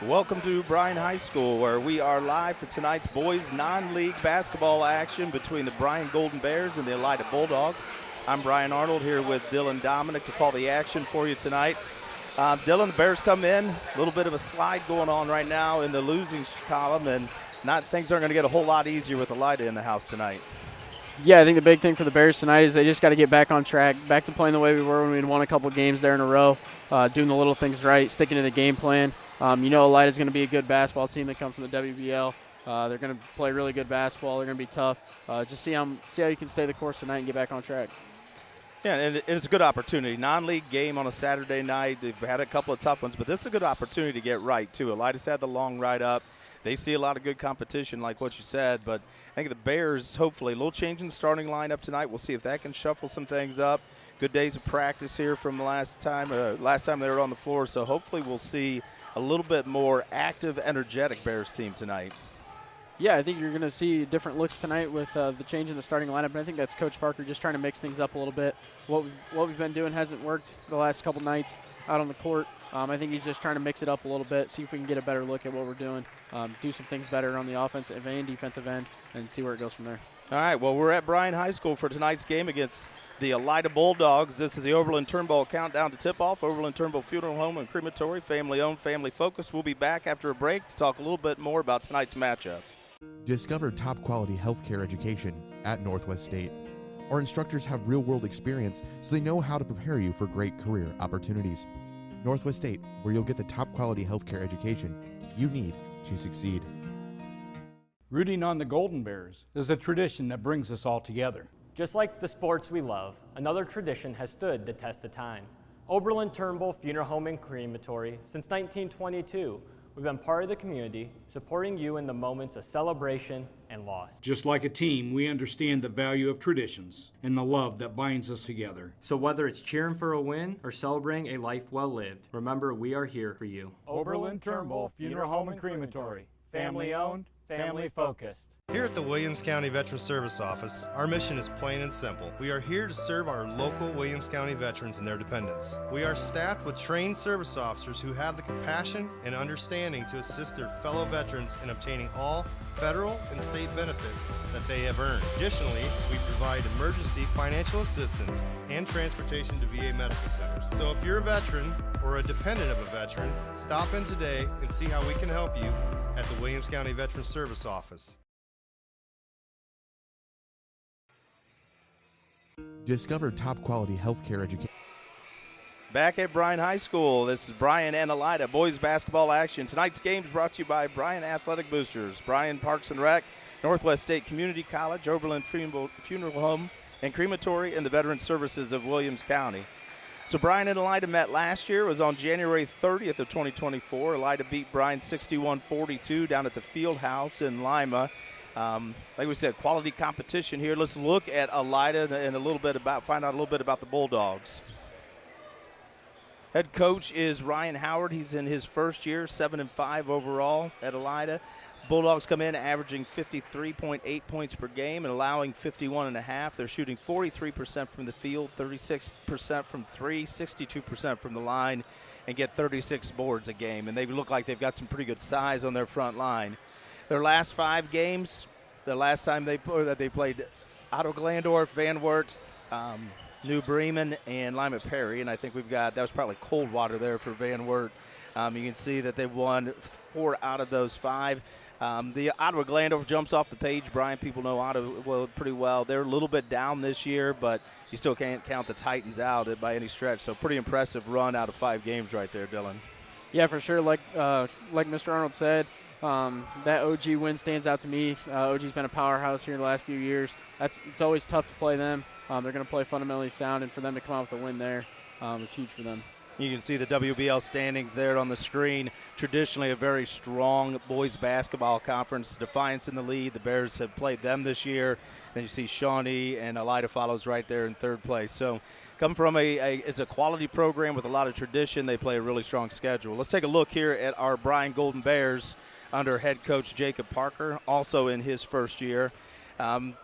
Welcome to Bryan High School, where we are live for tonight's boys non-league basketball action between the Bryan Golden Bears and the Elida Bulldogs. I'm Brian Arnold here with Dylan Dominique to call the action for you tonight. Dylan, the Bears come in, a little bit of a slide going on right now in the losing column, and things aren't going to get a whole lot easier with Elida in the house tonight. Yeah, I think the big thing for the Bears tonight is they just got to get back on track, back to playing the way we were when we'd won a couple games there in a row, doing the little things right, sticking to the game plan. Elida's going to be a good basketball team. They come from the WBL. They're going to play really good basketball. They're going to be tough. Just see how you can stay the course tonight and get back on track. Yeah, and it's a good opportunity. Non-league game on a Saturday night. They've had a couple of tough ones, but this is a good opportunity to get right, too. Elida's had the long ride up. They see a lot of good competition, like what you said, but I think the Bears, hopefully, a little change in the starting lineup tonight. We'll see if that can shuffle some things up. Good days of practice here from last time they were on the floor, so hopefully we'll see a little bit more active, energetic Bears team tonight. Yeah, I think you're going to see different looks tonight with the change in the starting lineup, and I think that's Coach Parker just trying to mix things up a little bit. What we've been doing hasn't worked the last couple nights out on the court. I think he's just trying to mix it up a little bit, see if we can get a better look at what we're doing, do some things better on the offensive and defensive end, and see where it goes from there. All right, well, we're at Bryan High School for tonight's game against the Elida Bulldogs. This is the Oberlin-Turnbull countdown to tip-off. Oberlin-Turnbull Funeral Home and Crematory, family-owned, family-focused. We'll be back after a break to talk a little bit more about tonight's matchup. Discover top-quality healthcare education at Northwest State. Our instructors have real-world experience, so they know how to prepare you for great career opportunities. Northwest State, where you'll get the top-quality healthcare education you need to succeed. Rooting on the Golden Bears is a tradition that brings us all together. Just like the sports we love, another tradition has stood the test of time. Oberlin-Turnbull Funeral Home and Crematory since 1922. We've been part of the community, supporting you in the moments of celebration and loss. Just like a team, we understand the value of traditions and the love that binds us together. So whether it's cheering for a win or celebrating a life well lived, remember we are here for you. Oberlin-Turnbull Funeral Home and Crematory. Family owned, family focused. Here at the Williams County Veteran Service Office, our mission is plain and simple. We are here to serve our local Williams County veterans and their dependents. We are staffed with trained service officers who have the compassion and understanding to assist their fellow veterans in obtaining all federal and state benefits that they have earned. Additionally, we provide emergency financial assistance and transportation to VA medical centers. So if you're a veteran or a dependent of a veteran, stop in today and see how we can help you at the Williams County Veteran Service Office. Discover top-quality healthcare education. Back at Bryan High School, this is Bryan and Elida boys basketball action. Tonight's game is brought to you by Bryan Athletic Boosters, Bryan Parks and Rec, Northwest State Community College, Oberlin-Turnbull Funeral Home and Crematory, and the Veteran Services of Williams County. So Bryan and Elida met last year. It was on January 30th of 2024. Elida beat Bryan 61-42 down at the Field House in Lima. Like we said, quality competition here. Let's look at Elida and find out a little bit about the Bulldogs. Head coach is Ryan Howard. He's in his first year, 7-5 overall at Elida. Bulldogs come in averaging 53.8 points per game and allowing 51.5. They're shooting 43% from the field, 36% from three, 62% from the line, and get 36 boards a game. And they look like they've got some pretty good size on their front line. Their last 5 games, the last time they played Otto Glandorf, Van Wert, New Bremen, and Lima Perry, and I think that was probably cold water there for Van Wert. You can see that they've won 4 out of those 5. The Ottawa Glandorf jumps off the page. Brian, people know Ottawa pretty well. They're a little bit down this year, but you still can't count the Titans out by any stretch. So pretty impressive run out of 5 games right there, Dylan. Yeah, for sure. Like Mr. Arnold said, that OG win stands out to me. OG's been a powerhouse here in the last few years. It's always tough to play them. They're going to play fundamentally sound, and for them to come out with a win there is huge for them. You can see the WBL standings there on the screen. Traditionally a very strong boys basketball conference. Defiance in the lead. The Bears have played them this year. Then you see Shawnee and Elida follows right there in 3rd place. So come from it's a quality program with a lot of tradition. They play a really strong schedule. Let's take a look here at our Bryan Golden Bears under head coach Jacob Parker, also in his first year.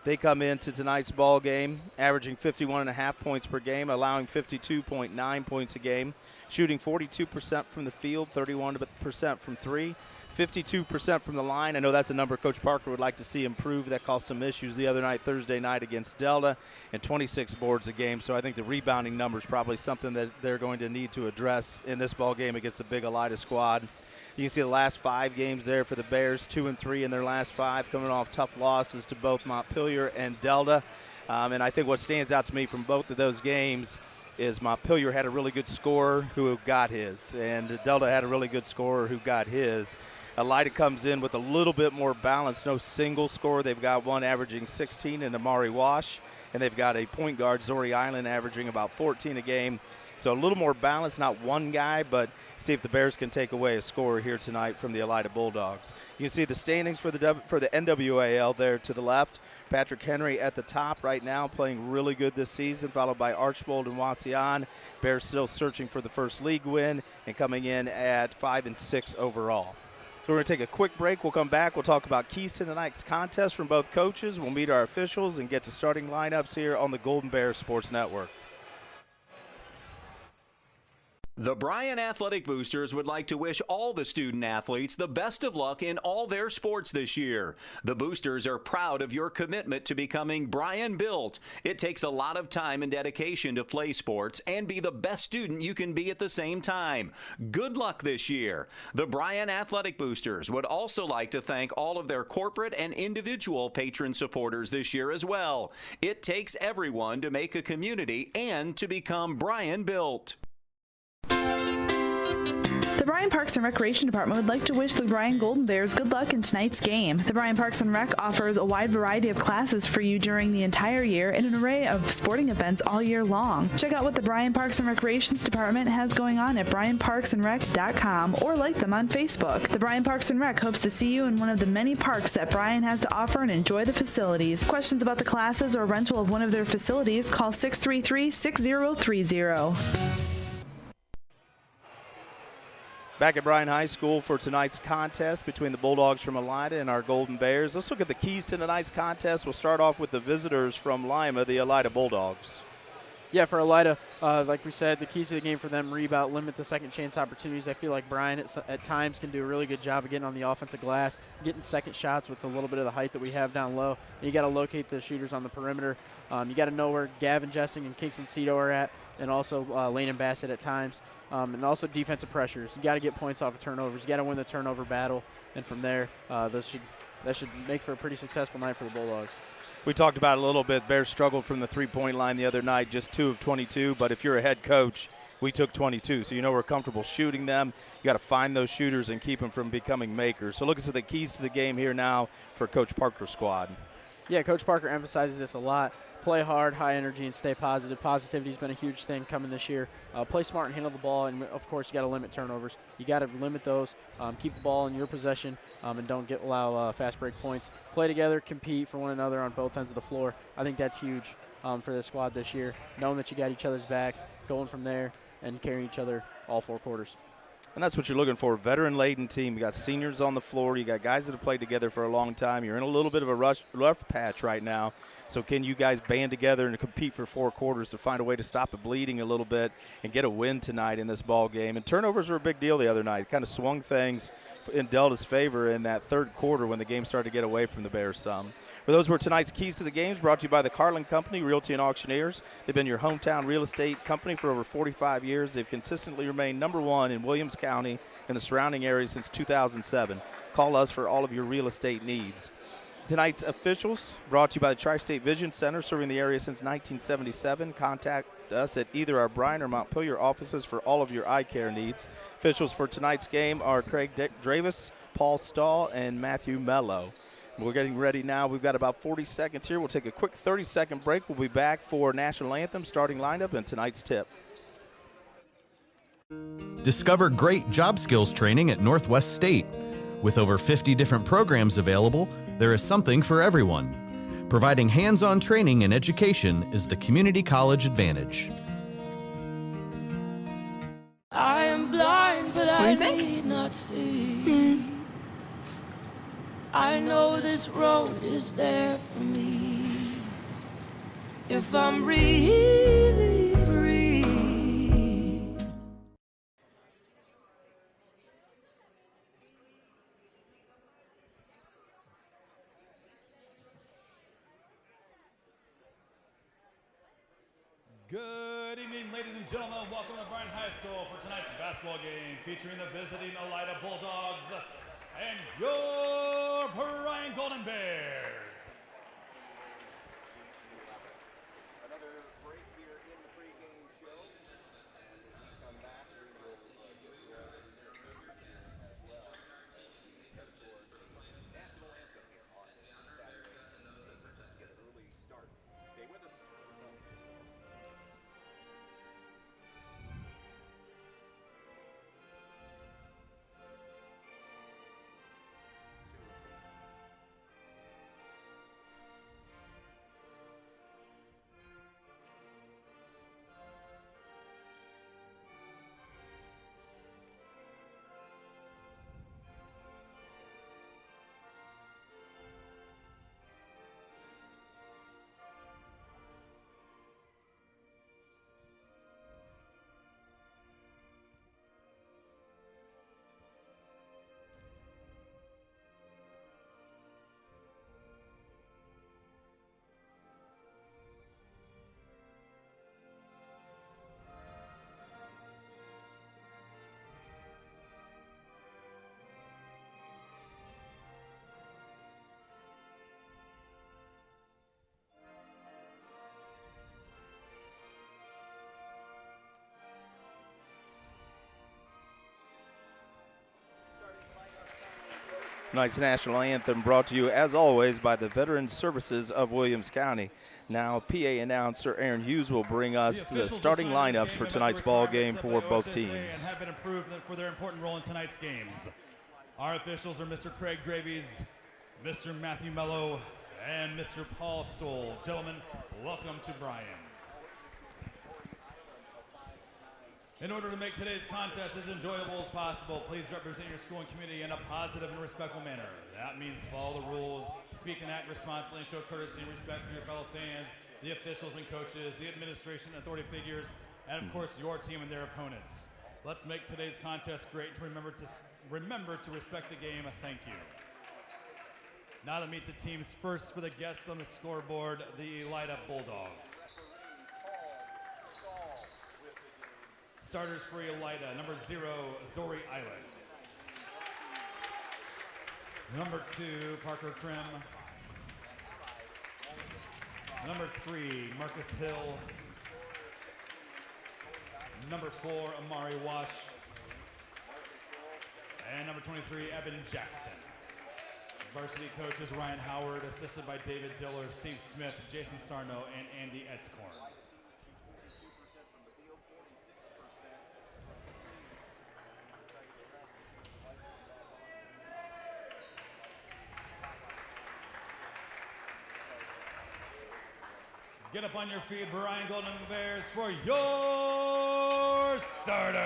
They come into tonight's ball game averaging 51.5 points per game, allowing 52.9 points a game, shooting 42% from the field, 31% from three, 52% from the line. I know that's a number Coach Parker would like to see improve. That caused some issues the other night, Thursday night against Delta, and 26 boards a game. So I think the rebounding number is probably something that they're going to need to address in this ball game against the big Elida squad. You can see the last 5 games there for the Bears, 2-3 in their last 5, coming off tough losses to both Montpelier and Delta. And I think what stands out to me from both of those games is Montpelier had a really good scorer who got his, and Delta had a really good scorer who got his. Elida comes in with a little bit more balance, no single scorer. They've got one averaging 16 in Amari Wash, and they've got a point guard, Zori Island, averaging about 14 a game. So a little more balance, not one guy, but see if the Bears can take away a scorer here tonight from the Elida Bulldogs. You can see the standings for the NWAL there to the left. Patrick Henry at the top right now, playing really good this season, followed by Archbold and Wasion. Bears still searching for the first league win and coming in at 5-6 overall. So we're going to take a quick break. We'll come back. We'll talk about keys to tonight's contest from both coaches. We'll meet our officials and get to starting lineups here on the Golden Bears Sports Network. The Bryan Athletic Boosters would like to wish all the student athletes the best of luck in all their sports this year. The Boosters are proud of your commitment to becoming Bryan built. It takes a lot of time and dedication to play sports and be the best student you can be at the same time. Good luck this year. The Bryan Athletic Boosters would also like to thank all of their corporate and individual patron supporters this year as well. It takes everyone to make a community and to become Bryan built. The Bryan Parks and Recreation Department would like to wish the Bryan Golden Bears good luck in tonight's game. The Bryan Parks and Rec offers a wide variety of classes for you during the entire year and an array of sporting events all year long. Check out what the Bryan Parks and Recreations Department has going on at bryanparksandrec.com or like them on Facebook. The Bryan Parks and Rec hopes to see you in one of the many parks that Bryan has to offer and enjoy the facilities. Questions about the classes or rental of one of their facilities, call 633-6030. Back at Bryan High School for tonight's contest between the Bulldogs from Elida and our Golden Bears. Let's look at the keys to tonight's contest. We'll start off with the visitors from Lima, the Elida Bulldogs. Yeah, for Elida, like we said, the keys to the game for them, rebound, limit the second chance opportunities. I feel like Bryan at times can do a really good job of getting on the offensive glass, getting second shots with a little bit of the height that we have down low. And you got to locate the shooters on the perimeter. You got to know where Gavin Jessing and Kingston Cito are at, and also Lane and Bassett at times. And also defensive pressures. You got to get points off of turnovers. You got to win the turnover battle, and from there, that should make for a pretty successful night for the Bulldogs. We talked about it a little bit. Bears struggled from the three-point line the other night, just 2 of 22. But if you're a head coach, we took 22, so you know we're comfortable shooting them. You got to find those shooters and keep them from becoming makers. So look at the keys to the game here now for Coach Parker's squad. Yeah, Coach Parker emphasizes this a lot. Play hard, high energy, and stay positive. Positivity has been a huge thing coming this year. Play smart and handle the ball, and of course, you got to limit turnovers. You got to limit those. Keep the ball in your possession, and don't allow fast break points. Play together, compete for one another on both ends of the floor. I think that's huge for this squad this year. Knowing that you got each other's backs, going from there, and carrying each other all 4 quarters. And that's what you're looking for, veteran-laden team. You got seniors on the floor. You got guys that have played together for a long time. You're in a little bit of a rough patch right now. So can you guys band together and compete for 4 quarters to find a way to stop the bleeding a little bit and get a win tonight in this ball game? And turnovers were a big deal the other night. Kind of swung things in Delta's favor in that 3rd quarter when the game started to get away from the Bears some. For those were tonight's keys to the games, brought to you by the Carlin Company, Realty and Auctioneers. They've been your hometown real estate company for over 45 years. They've consistently remained #1 in Williams County and the surrounding area since 2007. Call us for all of your real estate needs. Tonight's officials, brought to you by the Tri-State Vision Center, serving the area since 1977. Contact us at either our Bryan or Montpelier offices for all of your eye care needs. Officials for tonight's game are Craig Dravis, Paul Stahl, and Matthew Mello. We're getting ready now. We've got about 40 seconds here. We'll take a quick 30-second break. We'll be back for National Anthem, starting lineup, and tonight's tip. Discover great job skills training at Northwest State. With over 50 different programs available, there is something for everyone. Providing hands-on training and education is the community college advantage. I am blind, but I need not see. I know this road is there for me if I'm really free. Good evening, ladies and gentlemen. Welcome to Bryan High School for tonight's basketball game featuring the visiting Elida Bulldogs and your Bryan Golden Bears. Another break here in the pregame show. As we come back, we will get to our as well as we head towards the national anthem here on this Saturday. To get an early start. Stay with us. Tonight's national anthem brought to you, as always, by the Veteran Services of Williams County. Now, PA announcer Aaron Hughes will bring us to the starting lineups for tonight's ball game for both teams. And have been approved for their important role in tonight's games. Our officials are Mr. Craig Dravies, Mr. Matthew Mello, and Mr. Paul Stoll. Gentlemen, welcome to Bryan. In order to make today's contest as enjoyable as possible, please represent your school and community in a positive and respectful manner. That means follow the rules, speak and act responsibly, and show courtesy and respect for your fellow fans, the officials and coaches, the administration and authority figures, and of course your team and their opponents. Let's make today's contest great and remember to respect the game. Thank you. Now to meet the teams first for the guests on the scoreboard, the Elida Bulldogs. Starters for Elida, number 0, Zori Island. Number 2, Parker Krim. Number 3, Marcus Hill. Number 4, Amari Wash. And number 23, Evan Jackson. Varsity coaches Ryan Howard, assisted by David Diller, Steve Smith, Jason Sarno, and Andy Edscorn. Get up on your feet, Bryan Golden Bears, for your starters.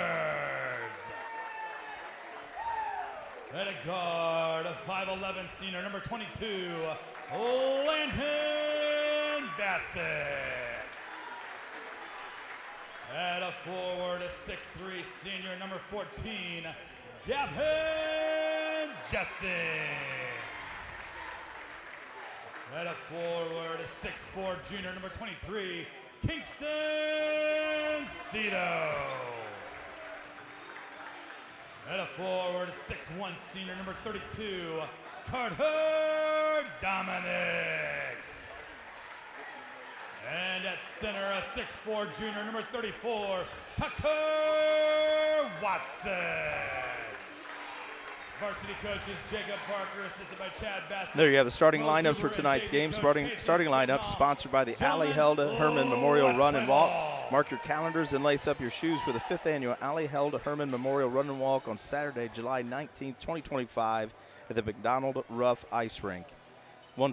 At a guard, a 5'11" senior, number 22, Landon Bassett. At a forward, a 6'3" senior, number 14, Gavin Jesse. At a forward, a 6'4" junior, number 23, Kingston Cito. At a forward, a 6'1" senior, number 32, Carter Dominique. And at center, a 6'4" junior, number 34, Tucker Watson. Varsity coaches Jacob Parker, assisted by Chad Bassett. There you have the starting lineups for tonight's game. Starting lineups sponsored by the Ali Helda Herman Memorial Run and Walk. Mark your calendars and lace up your shoes for the 5th annual Ali Helda Herman Memorial Run and Walk on Saturday, July 19th, 2025 at the McDonald Ruff Ice Rink. One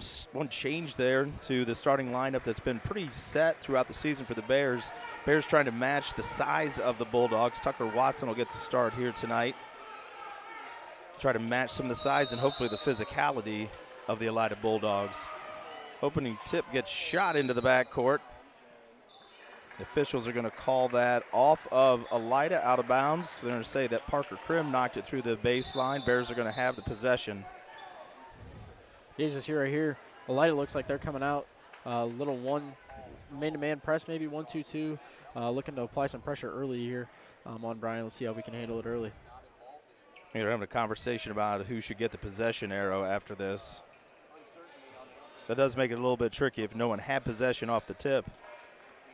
change there to the starting lineup that's been pretty set throughout the season for the Bears. Bears trying to match the size of the Bulldogs. Tucker Watson will get the start here tonight. try to match some of the size and hopefully the physicality of the Elida Bulldogs. Opening tip gets shot into the backcourt. The officials are going to call that off of Elida, out of bounds. They're going to say that Parker Krim knocked it through the baseline. Bears are going to have the possession. Yeah, just here, right here. Elida looks like they're coming out. Little one man-to-man press, maybe 1-2-2. Looking to apply some pressure early here on Bryan. Let's see how we can handle it early. They're having a conversation about who should get the possession arrow after this. That does make it a little bit tricky if no one had possession off the tip.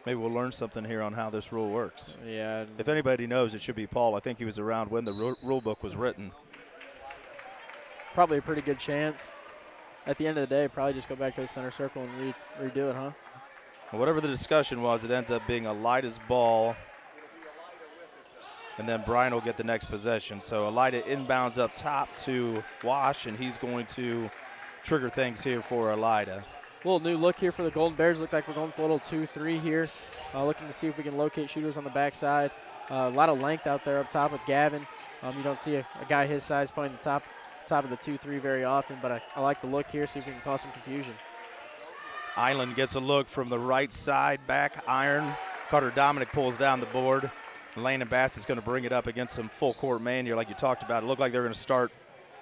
Maybe we'll learn something here on how this rule works. Yeah. If anybody knows, it should be Paul. I think he was around when the rule book was written. Probably a pretty good chance. At the end of the day, probably just go back to the center circle and redo it, huh? Well, whatever the discussion was, it ends up being Elida's ball. And then Bryan will get the next possession. So Elida inbounds up top to Wash, and he's going to trigger things here for Elida. A little new look here for the Golden Bears. Look like we're going for a little 2-3 here. Looking to see if we can locate shooters on the backside. A lot of length out there up top with Gavin. You don't see a guy his size playing the top of the 2-3 very often, but I like the look here, see if we can cause some confusion. Island gets a look from the right side, back iron. Carter Dominique pulls down the board. Landon Bassett's going to bring it up against some full court man here like you talked about. It looked like they were going to start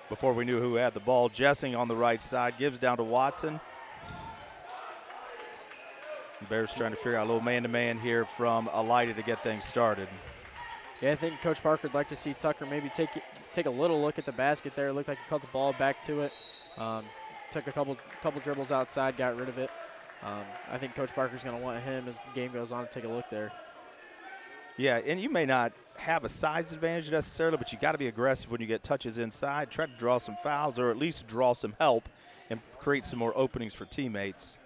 before we knew who had the ball. Jessing on the right side, gives down to Watson. Bears trying to figure out a little man-to-man here from Elida to get things started. Yeah, I think Coach Parker would like to see Tucker maybe take a little look at the basket there. It looked like he caught the ball back to it. Took a couple dribbles outside, got rid of it. I think Coach Parker's going to want him as the game goes on to take a look there. Yeah, and you may not have a size advantage necessarily, but you got to be aggressive when you get touches inside. Try to draw some fouls or at least draw some help and create some more openings for teammates.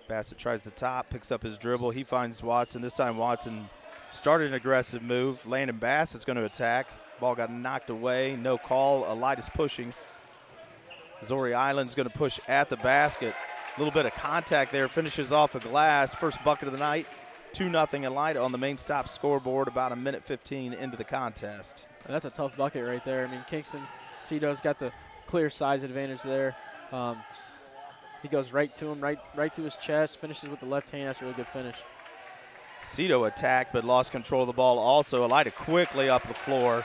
Bassett tries the top, picks up his dribble. He finds Watson. This time Watson started an aggressive move. Landon Bassett's going to attack. Ball got knocked away. No call. Elida's pushing. Zori Island's going to push at the basket. A little bit of contact there. Finishes off a glass. First bucket of the night. 2-0 Elida on the main stop scoreboard about a minute 15 into the contest. And that's a tough bucket right there. I mean, Kingston Cito's got the clear size advantage there. He goes right to him, right to his chest, finishes with the left hand. That's a really good finish. Cito attacked but lost control of the ball also. Elida quickly up the floor.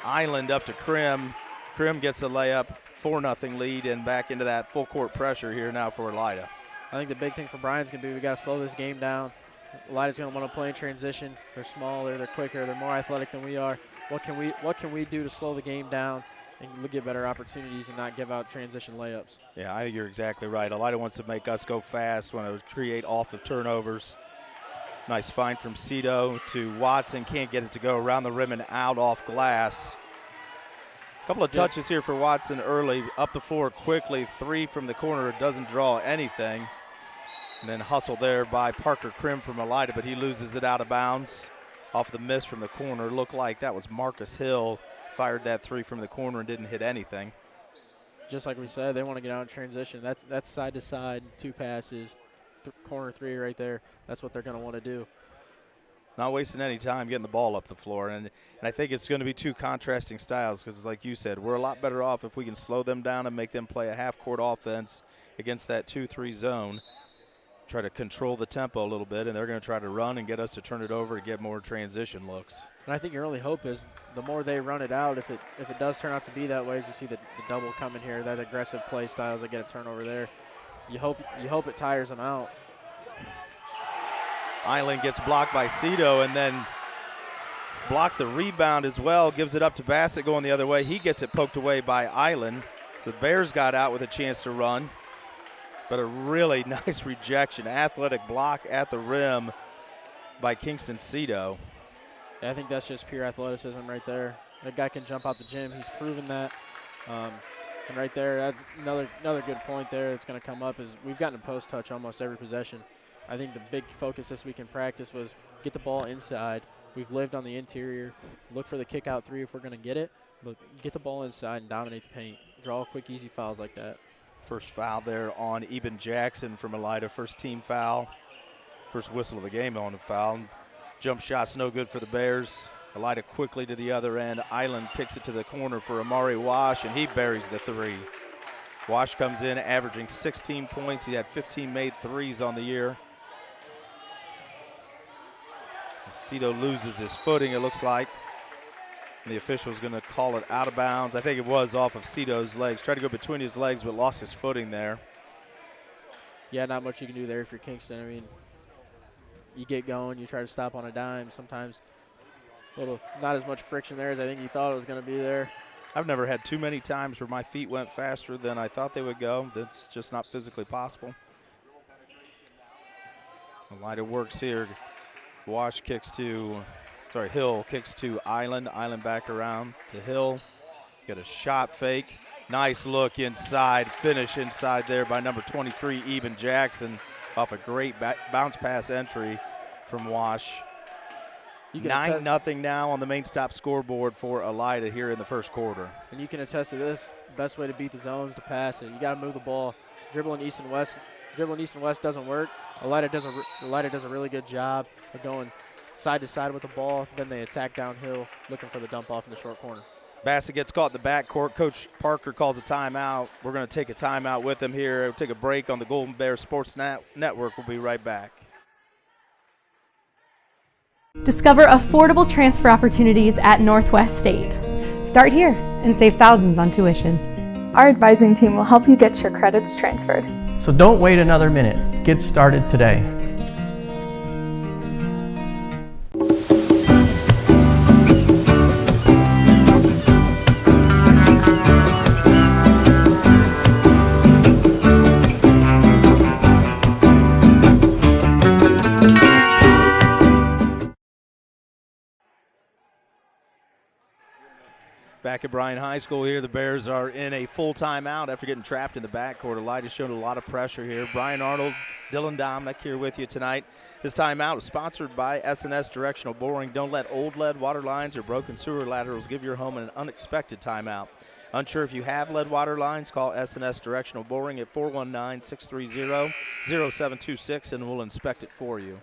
Island up to Krim. Krim gets a layup, 4-0 lead, and back into that full court pressure here now for Elida. I think the big thing for Bryan's going to be we got to slow this game down. Elida's going to want to play in transition. They're smaller, they're quicker, they're more athletic than we are. What can we do to slow the game down and get better opportunities and not give out transition layups? Yeah, I think you're exactly right. Elida wants to make us go fast, want to create off of turnovers. Nice find from Cito to Watson. Can't get it to go around the rim and out off glass. A couple of touches here for Watson early. Up the floor quickly. 3 from the corner. It doesn't draw anything. And then hustled there by Parker Krim from Elida, but he loses it out of bounds off the miss from the corner. Looked like that was Marcus Hill. Fired that 3 from the corner and didn't hit anything. Just like we said, they want to get out in transition. That's side to side, 2 passes, corner 3 right there. That's what they're going to want to do. Not wasting any time getting the ball up the floor. And I think it's going to be 2 contrasting styles because, like you said, we're a lot better off if we can slow them down and make them play a half-court offense against that 2-3 zone. Try to control the tempo a little bit, and they're going to try to run and get us to turn it over to get more transition looks. And I think your only hope is the more they run it out, if it does turn out to be that way, as you see the double coming here, that aggressive play styles that get a turnover there. You hope it tires them out. Island gets blocked by Cito and then blocked the rebound as well. Gives it up to Bassett going the other way. He gets it poked away by Island. So the Bears got out with a chance to run. But a really nice rejection. Athletic block at the rim by Kingston Cito. Yeah, I think that's just pure athleticism right there. That guy can jump out the gym. He's proven that. And right there, that's another good point there that's going to come up is we've gotten a post touch almost every possession. I think the big focus this week in practice was get the ball inside. We've lived on the interior. Look for the kick out 3 if we're going to get it. But get the ball inside and dominate the paint. Draw quick, easy fouls like that. First foul there on Eben Jackson from Elida. First team foul. First whistle of the game on the foul. Jump shot's no good for the Bears. Elida quickly to the other end. Island kicks it to the corner for Amari Wash, and he buries the three. Wash comes in averaging 16 points. He had 15 made threes on the year. Cito loses his footing, it looks like. And the official's going to call it out of bounds. I think it was off of Cito's legs. Tried to go between his legs, but lost his footing there. Yeah, not much you can do there if you're Kingston. I mean, you get going, you try to stop on a dime. Sometimes not as much friction there as I think you thought it was going to be there. I've never had too many times where my feet went faster than I thought they would go. That's just not physically possible. Elida works here. Hill kicks to Island. Island back around to Hill. Got a shot fake. Nice look inside. Finish inside there by number 23, Eben Jackson, off a great bounce pass entry from Wash. 9-0 now on the main stop scoreboard for Elida here in the first quarter. And you can attest to this. Best way to beat the zone is to pass it. You got to move the ball. Dribbling east and west doesn't work. Elida does a really good job of going side to side with the ball. Then they attack downhill, looking for the dump off in the short corner. Bassett gets caught in the backcourt. Coach Parker calls a timeout. We're going to take a timeout with him here. We'll take a break on the Golden Bears Sports Network. We'll be right back. Discover affordable transfer opportunities at Northwest State. Start here and save thousands on tuition. Our advising team will help you get your credits transferred. So don't wait another minute. Get started today. Back at Bryan High School here, the Bears are in a full timeout after getting trapped in the backcourt. Elida's shown a lot of pressure here. Brian Arnold, Dylan Dominique here with you tonight. This timeout is sponsored by S&S Directional Boring. Don't let old lead water lines or broken sewer laterals give your home an unexpected timeout. Unsure if you have lead water lines, call S&S Directional Boring at 419-630-0726 and we'll inspect it for you.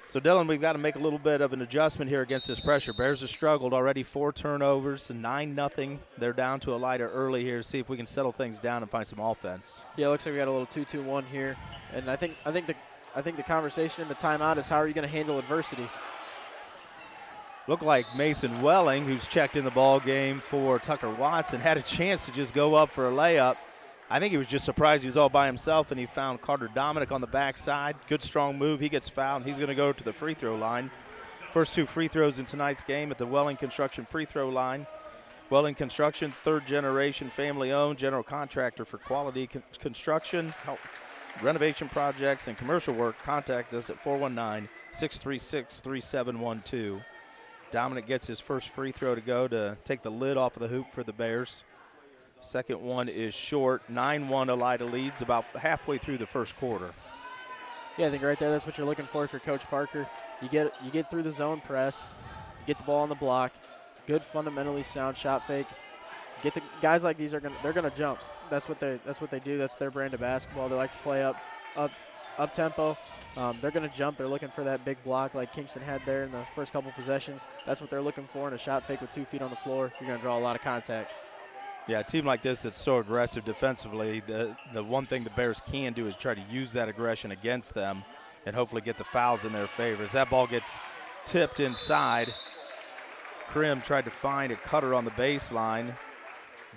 So, Dylan, we've got to make a little bit of an adjustment here against this pressure. Bears have struggled already, 4 turnovers and 9-0. They're down to Elida early here. See if we can settle things down and find some offense. Yeah, it looks like we got a little 2-2-1 here, and I think the conversation in the timeout is how are you going to handle adversity. Looked like Mason Welling, who's checked in the ball game for Tucker Watson, had a chance to just go up for a layup. I think he was just surprised he was all by himself, and he found Carter Dominic on the backside. Good, strong move. He gets fouled, and he's going to go to the free throw line. First 2 free throws in tonight's game at the Welling Construction free throw line. Welling Construction, third-generation, family-owned, general contractor for quality construction, renovation projects, and commercial work. Contact us at 419-636-3712. Dominic gets his first free throw to go to take the lid off of the hoop for the Bears. Second one is short. 9-1 Elida leads about halfway through the first quarter. Yeah, I think right there that's what you're looking for Coach Parker. You get through the zone press, get the ball on the block, good fundamentally sound shot fake. Get the guys like these they're gonna jump. That's what they do. That's their brand of basketball. They like to play up tempo. They're going to jump. They're looking for that big block like Kingston had there in the first couple possessions. That's what they're looking for in a shot fake with 2 feet on the floor. You're going to draw a lot of contact. Yeah, a team like this that's so aggressive defensively, the one thing the Bears can do is try to use that aggression against them and hopefully get the fouls in their favor. As that ball gets tipped inside, Krim tried to find a cutter on the baseline.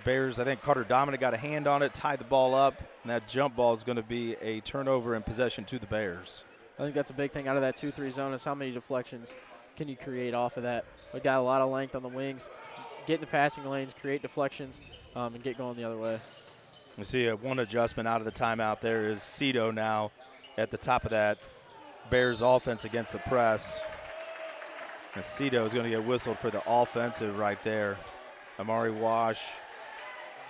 Bears, I think Carter Dominic got a hand on it, tied the ball up, and that jump ball is going to be a turnover in possession to the Bears. I think that's a big thing out of that 2-3 zone is how many deflections can you create off of that. We got a lot of length on the wings. Get in the passing lanes, create deflections, and get going the other way. We see one adjustment out of the timeout there is Cito now at the top of that Bears offense against the press. And Cito is going to get whistled for the offensive right there. Amari Wash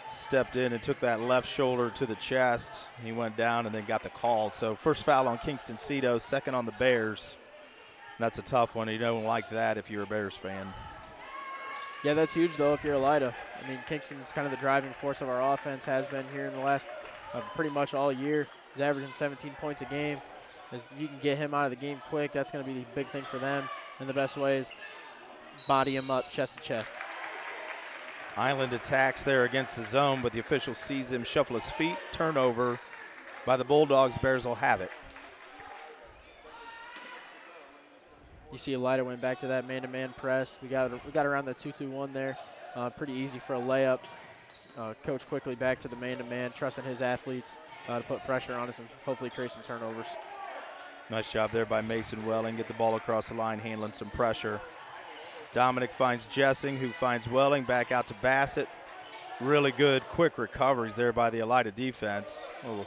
stepped in and took that left shoulder to the chest. He went down and then got the call. So first foul on Kingston Cito, second on the Bears. And that's a tough one. You don't like that if you're a Bears fan. Yeah, that's huge, though, if you're Elida. I mean, Kingston's kind of the driving force of our offense, has been here in the last pretty much all year. He's averaging 17 points a game. If you can get him out of the game quick, that's going to be the big thing for them. And the best way is body him up chest to chest. Island attacks there against the zone, but the official sees him shuffle his feet. Turnover by the Bulldogs. Bears will have it. You see Elida went back to that man-to-man press. We got around the 2-2-1 there. Pretty easy for a layup. Coach quickly back to the man-to-man, trusting his athletes to put pressure on us and hopefully create some turnovers. Nice job there by Mason Welling. Get the ball across the line, handling some pressure. Dominique finds Jessing, who finds Welling, back out to Bassett. Really good, quick recoveries there by the Elida defense. Oh,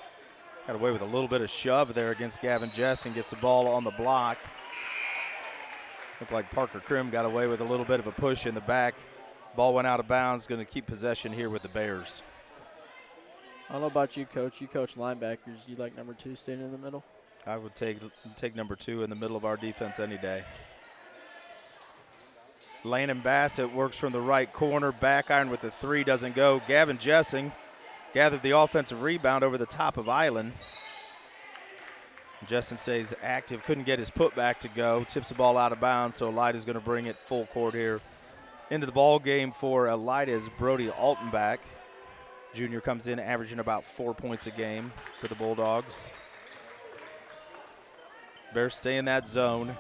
got away with a little bit of shove there against Gavin Jessing. Gets the ball on the block. Looked like Parker Krim got away with a little bit of a push in the back. Ball went out of bounds. Going to keep possession here with the Bears. I don't know about you, Coach. You coach linebackers. You like number 2 staying in the middle? I would take number 2 in the middle of our defense any day. Landon Bassett works from the right corner. Back iron with the 3, doesn't go. Gavin Jessing gathered the offensive rebound over the top of Island. Jessing stays active, couldn't get his putback to go. Tips the ball out of bounds, so Elida's going to bring it full court here. Into the ball game for Elida is Brody Altenbach. Junior comes in averaging about 4 points a game for the Bulldogs. Bears stay in that zone.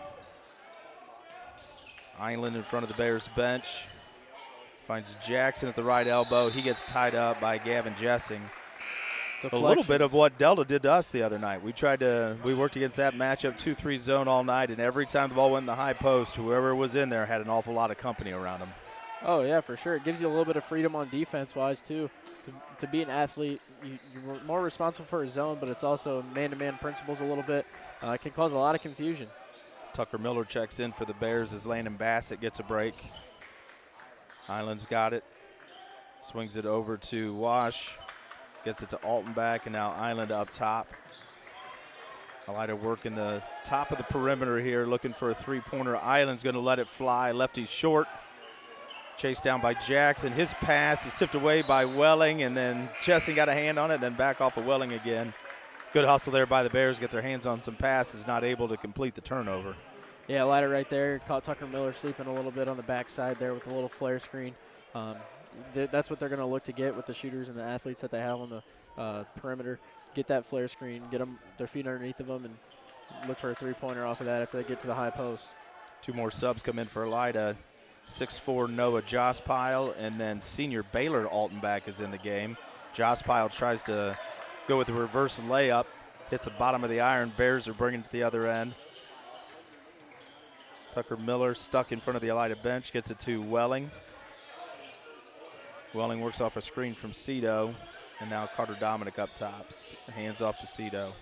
Island in front of the Bears bench. Finds Jackson at the right elbow. He gets tied up by Gavin Jessing. A little bit of what Delta did to us the other night. We worked against that matchup 2-3 zone all night, and every time the ball went in the high post, whoever was in there had an awful lot of company around them. Oh, yeah, for sure. It gives you a little bit of freedom on defense-wise, too. To be an athlete, you're more responsible for a zone, but it's also man-to-man principles a little bit. It can cause a lot of confusion. Tucker Miller checks in for the Bears as Landon Bassett gets a break. Island's got it. Swings it over to Wash. Gets it to Altenbach, and now Island up top. Elida working the top of the perimeter here, looking for a 3-pointer. Island's going to let it fly. Lefty short. Chased down by Jackson. His pass is tipped away by Welling, and then Jessing got a hand on it, then back off of Welling again. Good hustle there by the Bears. Get their hands on some passes, not able to complete the turnover. Yeah, Elida right there. Caught Tucker Miller sleeping a little bit on the backside there with a little flare screen. That's what they're going to look to get with the shooters and the athletes that they have on the perimeter. Get that flare screen, get them their feet underneath of them, and look for a 3-pointer off of that after they get to the high post. 2 more subs come in for Elida. 6'4" Noah Jospile, and then senior Baylor Altenbach is in the game. Jospile tries to go with the reverse layup, hits the bottom of the iron. Bears are bringing it to the other end. Tucker Miller stuck in front of the Elida bench, gets it to Welling. Welling works off a screen from Cito, and now Carter Dominic up top. Hands off to Cito.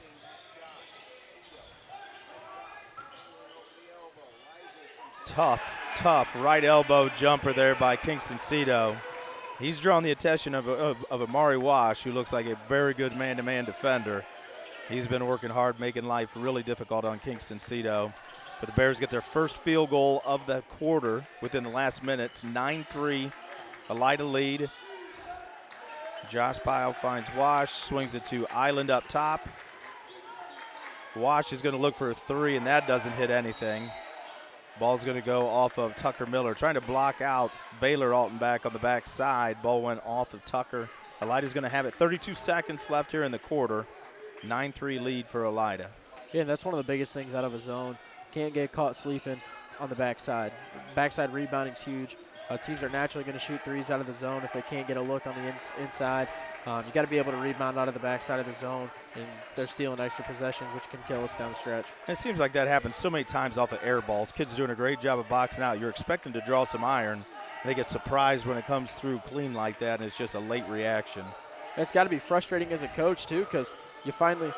Tough right elbow jumper there by Kingston Cito. He's drawn the attention of Amari Wash, who looks like a very good man-to-man defender. He's been working hard, making life really difficult on Kingston Cito. But the Bears get their first field goal of the quarter within the last minutes. 9-3, Elida lead. Josh Pyle finds Wash, swings it to Island up top. Wash is going to look for a 3, and that doesn't hit anything. Ball's going to go off of Tucker Miller, trying to block out Baylor Altenbach on the backside. Ball went off of Tucker. Elida's going to have it. 32 seconds left here in the quarter. 9-3 lead for Elida. Yeah, that's one of the biggest things out of a zone. Can't get caught sleeping on the backside. Backside rebounding's huge. Teams are naturally going to shoot threes out of the zone if they can't get a look on the inside. You got to be able to rebound out of the backside of the zone, and they're stealing extra possessions, which can kill us down the stretch. It seems like that happens so many times off of air balls. Kids doing a great job of boxing out. You're expecting to draw some iron. They get surprised when it comes through clean like that, and it's just a late reaction. It's got to be frustrating as a coach too, because you finally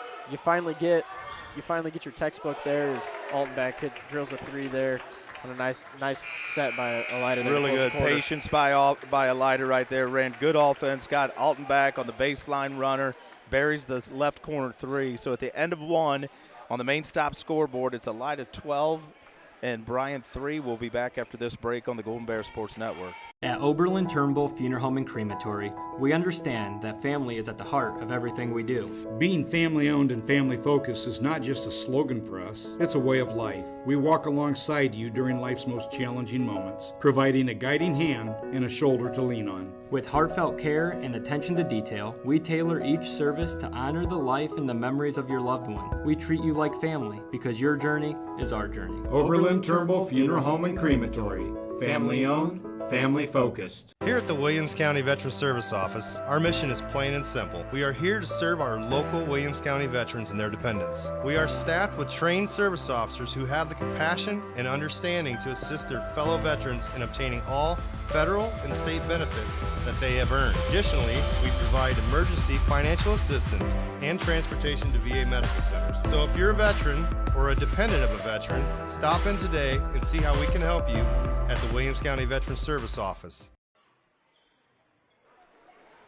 get your textbook there as Altenbach drills a 3 there on a nice set by Elida. Really good patience by Elida right there. Ran good offense, got Altenbach on the baseline runner, buries the left corner 3. So at the end of 1 on the main stop scoreboard, it's Elida 12 and Bryan 3. We'll be back after this break on the Golden Bears Sports Network. At Oberlin-Turnbull Funeral Home and Crematory, we understand that family is at the heart of everything we do. Being family-owned and family-focused is not just a slogan for us, it's a way of life. We walk alongside you during life's most challenging moments, providing a guiding hand and a shoulder to lean on. With heartfelt care and attention to detail, we tailor each service to honor the life and the memories of your loved one. We treat you like family because your journey is our journey. Oberlin-Turnbull Funeral Home and Crematory. Family-owned, family-focused. Here at the Williams County Veteran Service Office, our mission is plain and simple. We are here to serve our local Williams County veterans and their dependents. We are staffed with trained service officers who have the compassion and understanding to assist their fellow veterans in obtaining all federal and state benefits that they have earned. Additionally, we provide emergency financial assistance and transportation to VA medical centers. So if you're a veteran or a dependent of a veteran, stop in today and see how we can help you at the Williams County Veteran Service Office.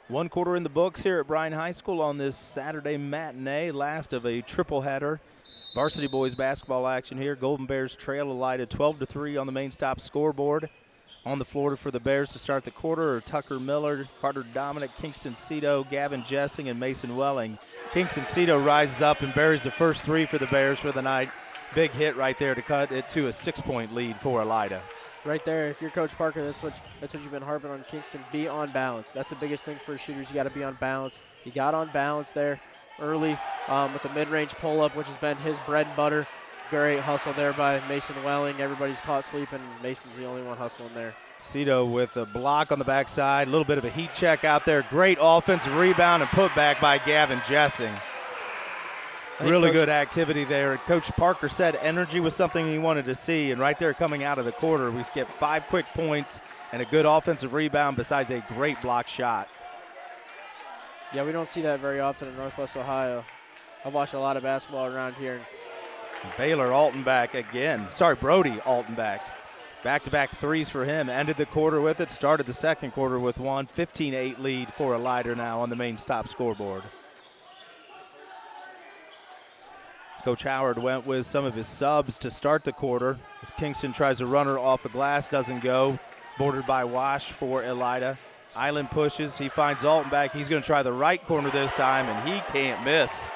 1 quarter in the books here at Bryan High School on this Saturday matinee, last of a triple header. Varsity boys basketball action here. Golden Bears trail Elida 12-3 on the main stop scoreboard. On the floor for the Bears to start the quarter are Tucker Miller, Carter Dominique, Kingston Cito, Gavin Jessing, and Mason Welling. Kingston Cito rises up and buries the first three for the Bears for the night. Big hit right there to cut it to a 6-point lead for Elida. Right there, if you're Coach Parker, that's what you've been harping on, Kingston. Be on balance. That's the biggest thing for shooters. You got to be on balance. He got on balance there early with the mid-range pull-up, which has been his bread and butter. Great hustle there by Mason Welling. Everybody's caught sleeping. Mason's the only one hustling there. Cito with a block on the backside, a little bit of a heat check out there. Great offensive rebound and put back by Gavin Jessing. Really good activity there. Coach Parker said energy was something he wanted to see, and right there coming out of the quarter, we skipped 5 quick points and a good offensive rebound besides a great block shot. Yeah, we don't see that very often in Northwest Ohio. I've watched a lot of basketball around here. Baylor Altenbach again. Brody Altenbach. Back-to-back threes for him. Ended the quarter with it. Started the second quarter with one. 15-8 lead for Elida now on the main stop scoreboard. Coach Howard went with some of his subs to start the quarter. As Kingston tries a runner off the glass, doesn't go. Bordered by Wash for Elida. Island pushes. He finds Altenbach. He's going to try the right corner this time, and he can't miss.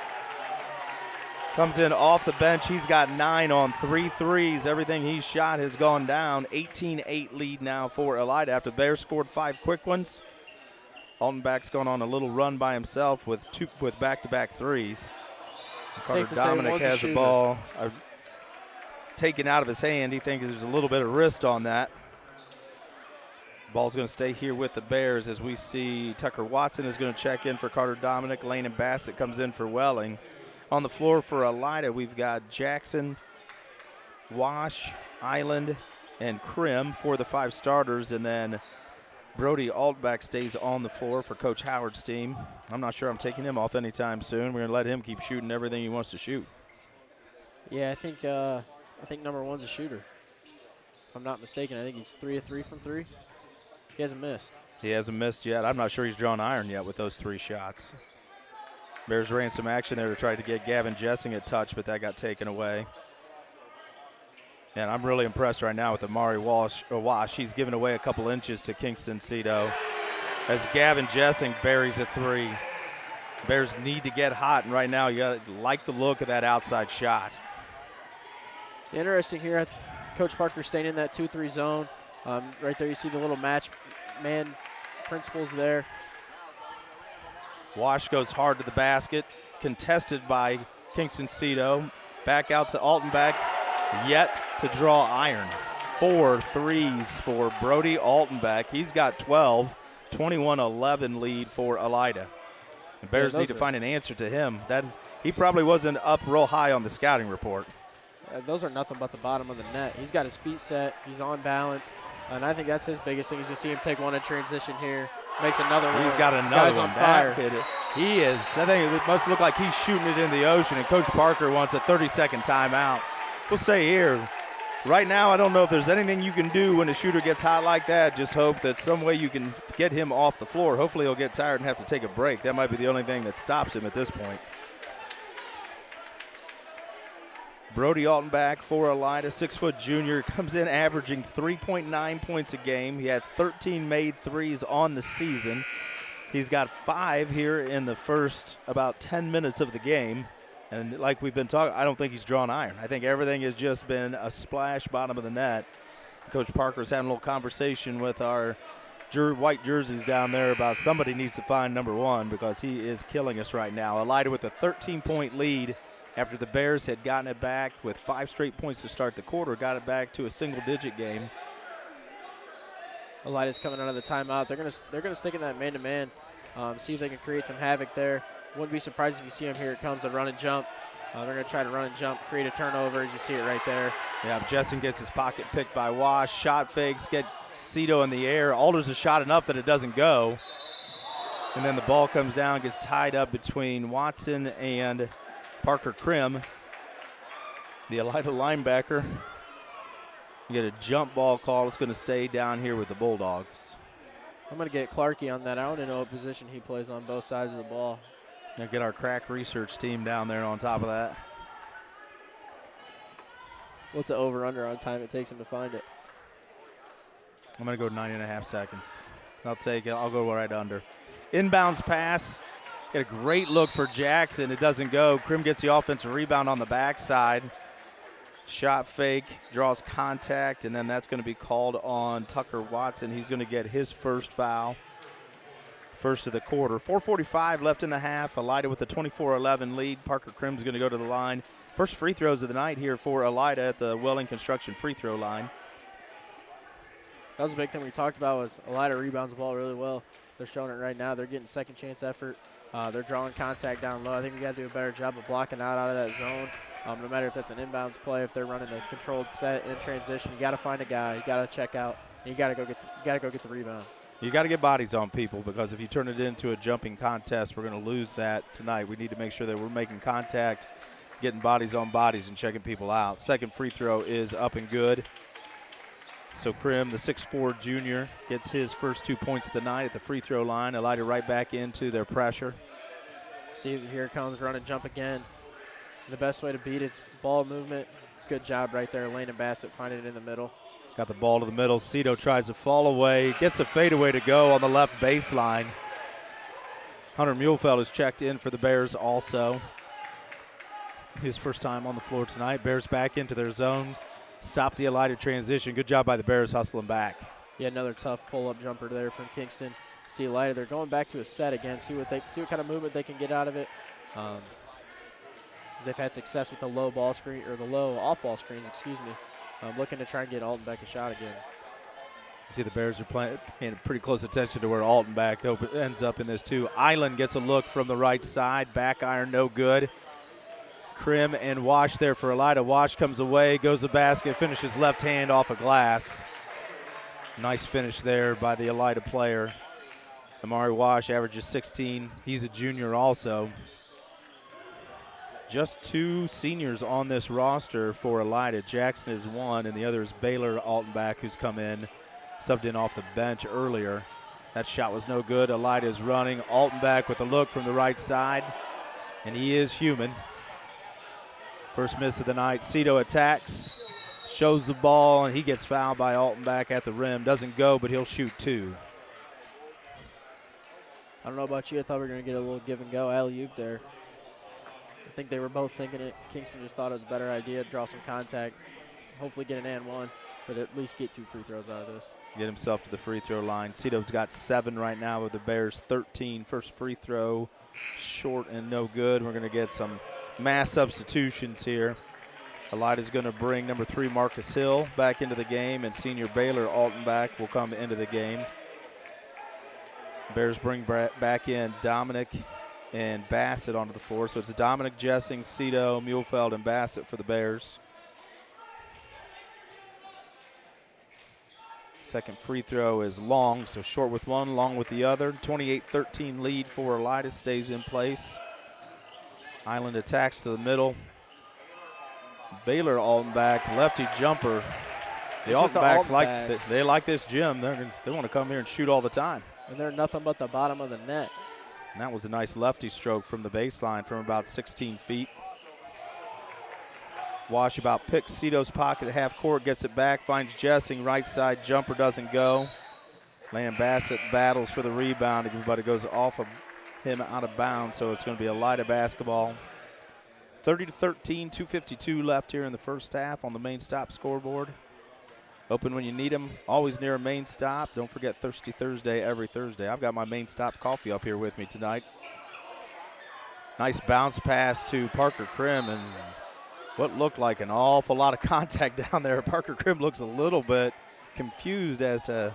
Comes in off the bench. He's got 9 on 3 threes. Everything he's shot has gone down. 18-8 lead now for Elida after the Bears scored 5 quick ones. Altenbach's gone on a little run by himself with back-to-back threes. Carter Dominique has the ball taken out of his hand. He thinks there's a little bit of wrist on that. Ball's going to stay here with the Bears as we see Tucker Watson is going to check in for Carter Dominique. Lane and Bassett comes in for Welling. On the floor for Elida, we've got Jackson, Wash, Island, and Krim for the 5 starters, and then Brody Altbach stays on the floor for Coach Howard's team. I'm not sure I'm taking him off anytime soon. We're going to let him keep shooting everything he wants to shoot. Yeah, I think number 1's a shooter. If I'm not mistaken, I think he's 3 of 3 from 3. He hasn't missed. He hasn't missed yet. I'm not sure he's drawn iron yet with those 3 shots. Bears ran some action there to try to get Gavin Jessing a touch, but that got taken away. And I'm really impressed right now with Amari Wash. He's given away a couple inches to Kingston Cito as Gavin Jessing buries a 3. Bears need to get hot, and right now you like the look of that outside shot. Interesting here, Coach Parker staying in that 2-3 zone. Right there you see the little match man principles there. Wash goes hard to the basket, contested by Kingston Cito. Back out to Altenbach, yet to draw iron. 4 threes for Brody Altenbach. He's got 12, 21-11 lead for Elida. The Bears need to find an answer to him. He probably wasn't up real high on the scouting report. Those are nothing but the bottom of the net. He's got his feet set. He's on balance. And I think that's his biggest thing is you see him take one in transition here. Makes another one. He's got another Guy's one. On fire. He is. That thing it must look like he's shooting it in the ocean, and Coach Parker wants a 30-second timeout. We'll stay here. Right now, I don't know if there's anything you can do when a shooter gets hot like that. Just hope that some way you can get him off the floor. Hopefully he'll get tired and have to take a break. That might be the only thing that stops him at this point. Brody Altenbach for Elida, 6-foot junior, comes in averaging 3.9 points a game. He had 13 made threes on the season. He's got 5 here in the first about 10 minutes of the game. And like we've been talking, I don't think he's drawn iron. I think everything has just been a splash bottom of the net. Coach Parker's having a little conversation with our white jerseys down there about somebody needs to find number 1 because he is killing us right now. Elida with a 13-point lead after the Bears had gotten it back with 5 straight points to start the quarter, got it back to a single-digit game. Elida's coming out of the timeout. They're gonna stick in that man-to-man, see if they can create some havoc there. Wouldn't be surprised if you see him. Here it comes, a run and jump. They're going to try to run and jump, create a turnover, as you see it right there. Yeah, Jessen gets his pocket picked by Wash. Shot fakes, get Cito in the air. Alders a shot enough that it doesn't go. And then the ball comes down, gets tied up between Watson and Parker Krim. The Elida linebacker. You get a jump ball call. It's going to stay down here with the Bulldogs. I'm going to get Clarkey on that. I want to know what position he plays on both sides of the ball. Now get our crack research team down there on top of that. What's the over-under on time it takes him to find it? I'm going to go 9.5 seconds. I'll take it. I'll go right under. Inbounds pass. Get a great look for Jackson. It doesn't go. Krim gets the offensive rebound on the backside. Shot fake, draws contact, and then that's going to be called on Tucker Watson. He's going to get his first foul. First of the quarter. 4:45 left in the half. Elida with a 24-11 lead. Parker Krim's going to go to the line. First free throws of the night here for Elida at the Welling Construction free throw line. That was a big thing we talked about was Elida rebounds the ball really well. They're showing it right now. They're getting second chance effort. They're drawing contact down low. I think we got to do a better job of blocking out of that zone. No matter if that's an inbounds play, if they're running a controlled set in transition, you got to find a guy. You got to check out. You got to go get the rebound. You got to get bodies on people because if you turn it into a jumping contest, we're going to lose that tonight. We need to make sure that we're making contact, getting bodies on bodies, and checking people out. Second free throw is up and good. So Krim, the 6'4 junior, gets his first 2 points of the night at the free throw line. Elida right back into their pressure. See, here it comes, run and jump again. The best way to beat it's ball movement. Good job right there. Lane and Bassett finding it in the middle. Got the ball to the middle. Cito tries to fall away. Gets a fadeaway to go on the left baseline. Hunter Muehlfeld is checked in for the Bears also. His first time on the floor tonight. Bears back into their zone. Stop the Elida transition. Good job by the Bears hustling back. Yeah, another tough pull-up jumper there from Kingston. See Elida, they're going back to a set again. See what kind of movement they can get out of it. They've had success with the low ball screen or the low off-ball screens. Excuse me. Looking to try and get Altenbach a shot again. See the Bears are paying pretty close attention to where Altenbach ends up in this too. Island gets a look from the right side. Back iron, no good. Krim and Wash there for Elida. Wash comes away, goes to the basket, finishes left hand off a glass. Nice finish there by the Elida player. Amari Wash averages 16. He's a junior also. Just 2 seniors on this roster for Elida. Jackson is 1, and the other is Baylor Altenbach, who's come in, subbed in off the bench earlier. That shot was no good. Elida is running. Altenbach with a look from the right side, and he is human. First miss of the night. Cito attacks, shows the ball, and he gets fouled by Altenbach at the rim. Doesn't go, but he'll shoot 2. I don't know about you. I thought we were going to get a little give and go alley-oop there. I think they were both thinking it. Kingston just thought it was a better idea to draw some contact, hopefully get an and one, but at least get 2 free throws out of this. Get himself to the free throw line. Cito's got 7 right now with the Bears 13. First free throw, short and no good. We're going to get some mass substitutions here. Elida's going to bring number 3 Marcus Hill back into the game, and senior Baylor Altenbach will come into the game. Bears bring back in Dominique and Bassett onto the floor. So it's Dominic, Jessing, Cito, Muehlfeld, and Bassett for the Bears. Second free throw is long, so short with one, long with the other. 28-13 lead for Elida stays in place. Island attacks to the middle. Baylor Altenbach, lefty jumper. The Altenbachs they like this gym. They want to come here and shoot all the time. And they're nothing but the bottom of the net. And that was a nice lefty stroke from the baseline from about 16 feet. Wash about picks Cito's pocket at half court, gets it back, finds Jessing, right side, jumper doesn't go. Landon Bassett battles for the rebound, but it goes off of him out of bounds, so it's going to be Elida basketball. 30-13, 2:52 left here in the first half on the main stop scoreboard. Open when you need them, always near a main stop. Don't forget Thirsty Thursday every Thursday. I've got my main stop coffee up here with me tonight. Nice bounce pass to Parker Krim, and what looked like an awful lot of contact down there. Parker Krim looks a little bit confused as to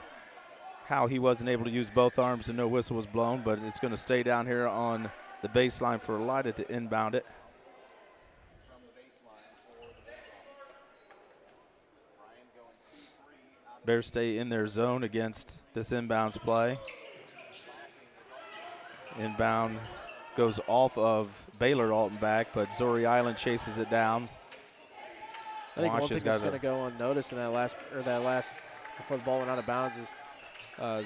how he wasn't able to use both arms and no whistle was blown, but it's going to stay down here on the baseline for Elida to inbound it. Bears stay in their zone against this inbounds play. Inbound goes off of Baylor Altenbach, but Zori Island chases it down. I think one thing that's going to go unnoticed in that last before the ball went out of bounds is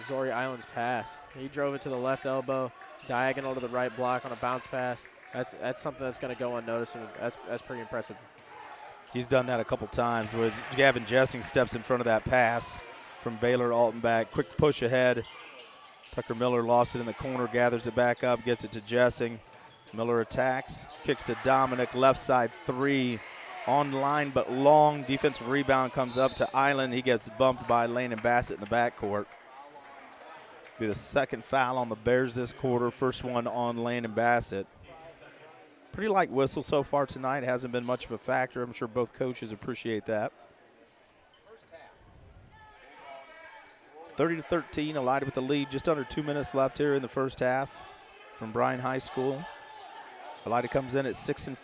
Zori Island's pass. He drove it to the left elbow, diagonal to the right block on a bounce pass. That's something that's going to go unnoticed, and that's pretty impressive. He's done that a couple times where Gavin Jessing steps in front of that pass from Baylor Altenbach. Quick push ahead. Tucker Miller lost it in the corner, gathers it back up, gets it to Jessing. Miller attacks, kicks to Dominique, left side three. On line but long. Defensive rebound comes up to Island. He gets bumped by Landon Bassett in the backcourt. Be the second foul on the Bears this quarter. First one on Landon Bassett. Pretty light whistle so far tonight. Hasn't been much of a factor. I'm sure both coaches appreciate that. 30-13, Elida with the lead. Just under 2 minutes left here in the first half from Bryan High School. Elida comes in at 6-5,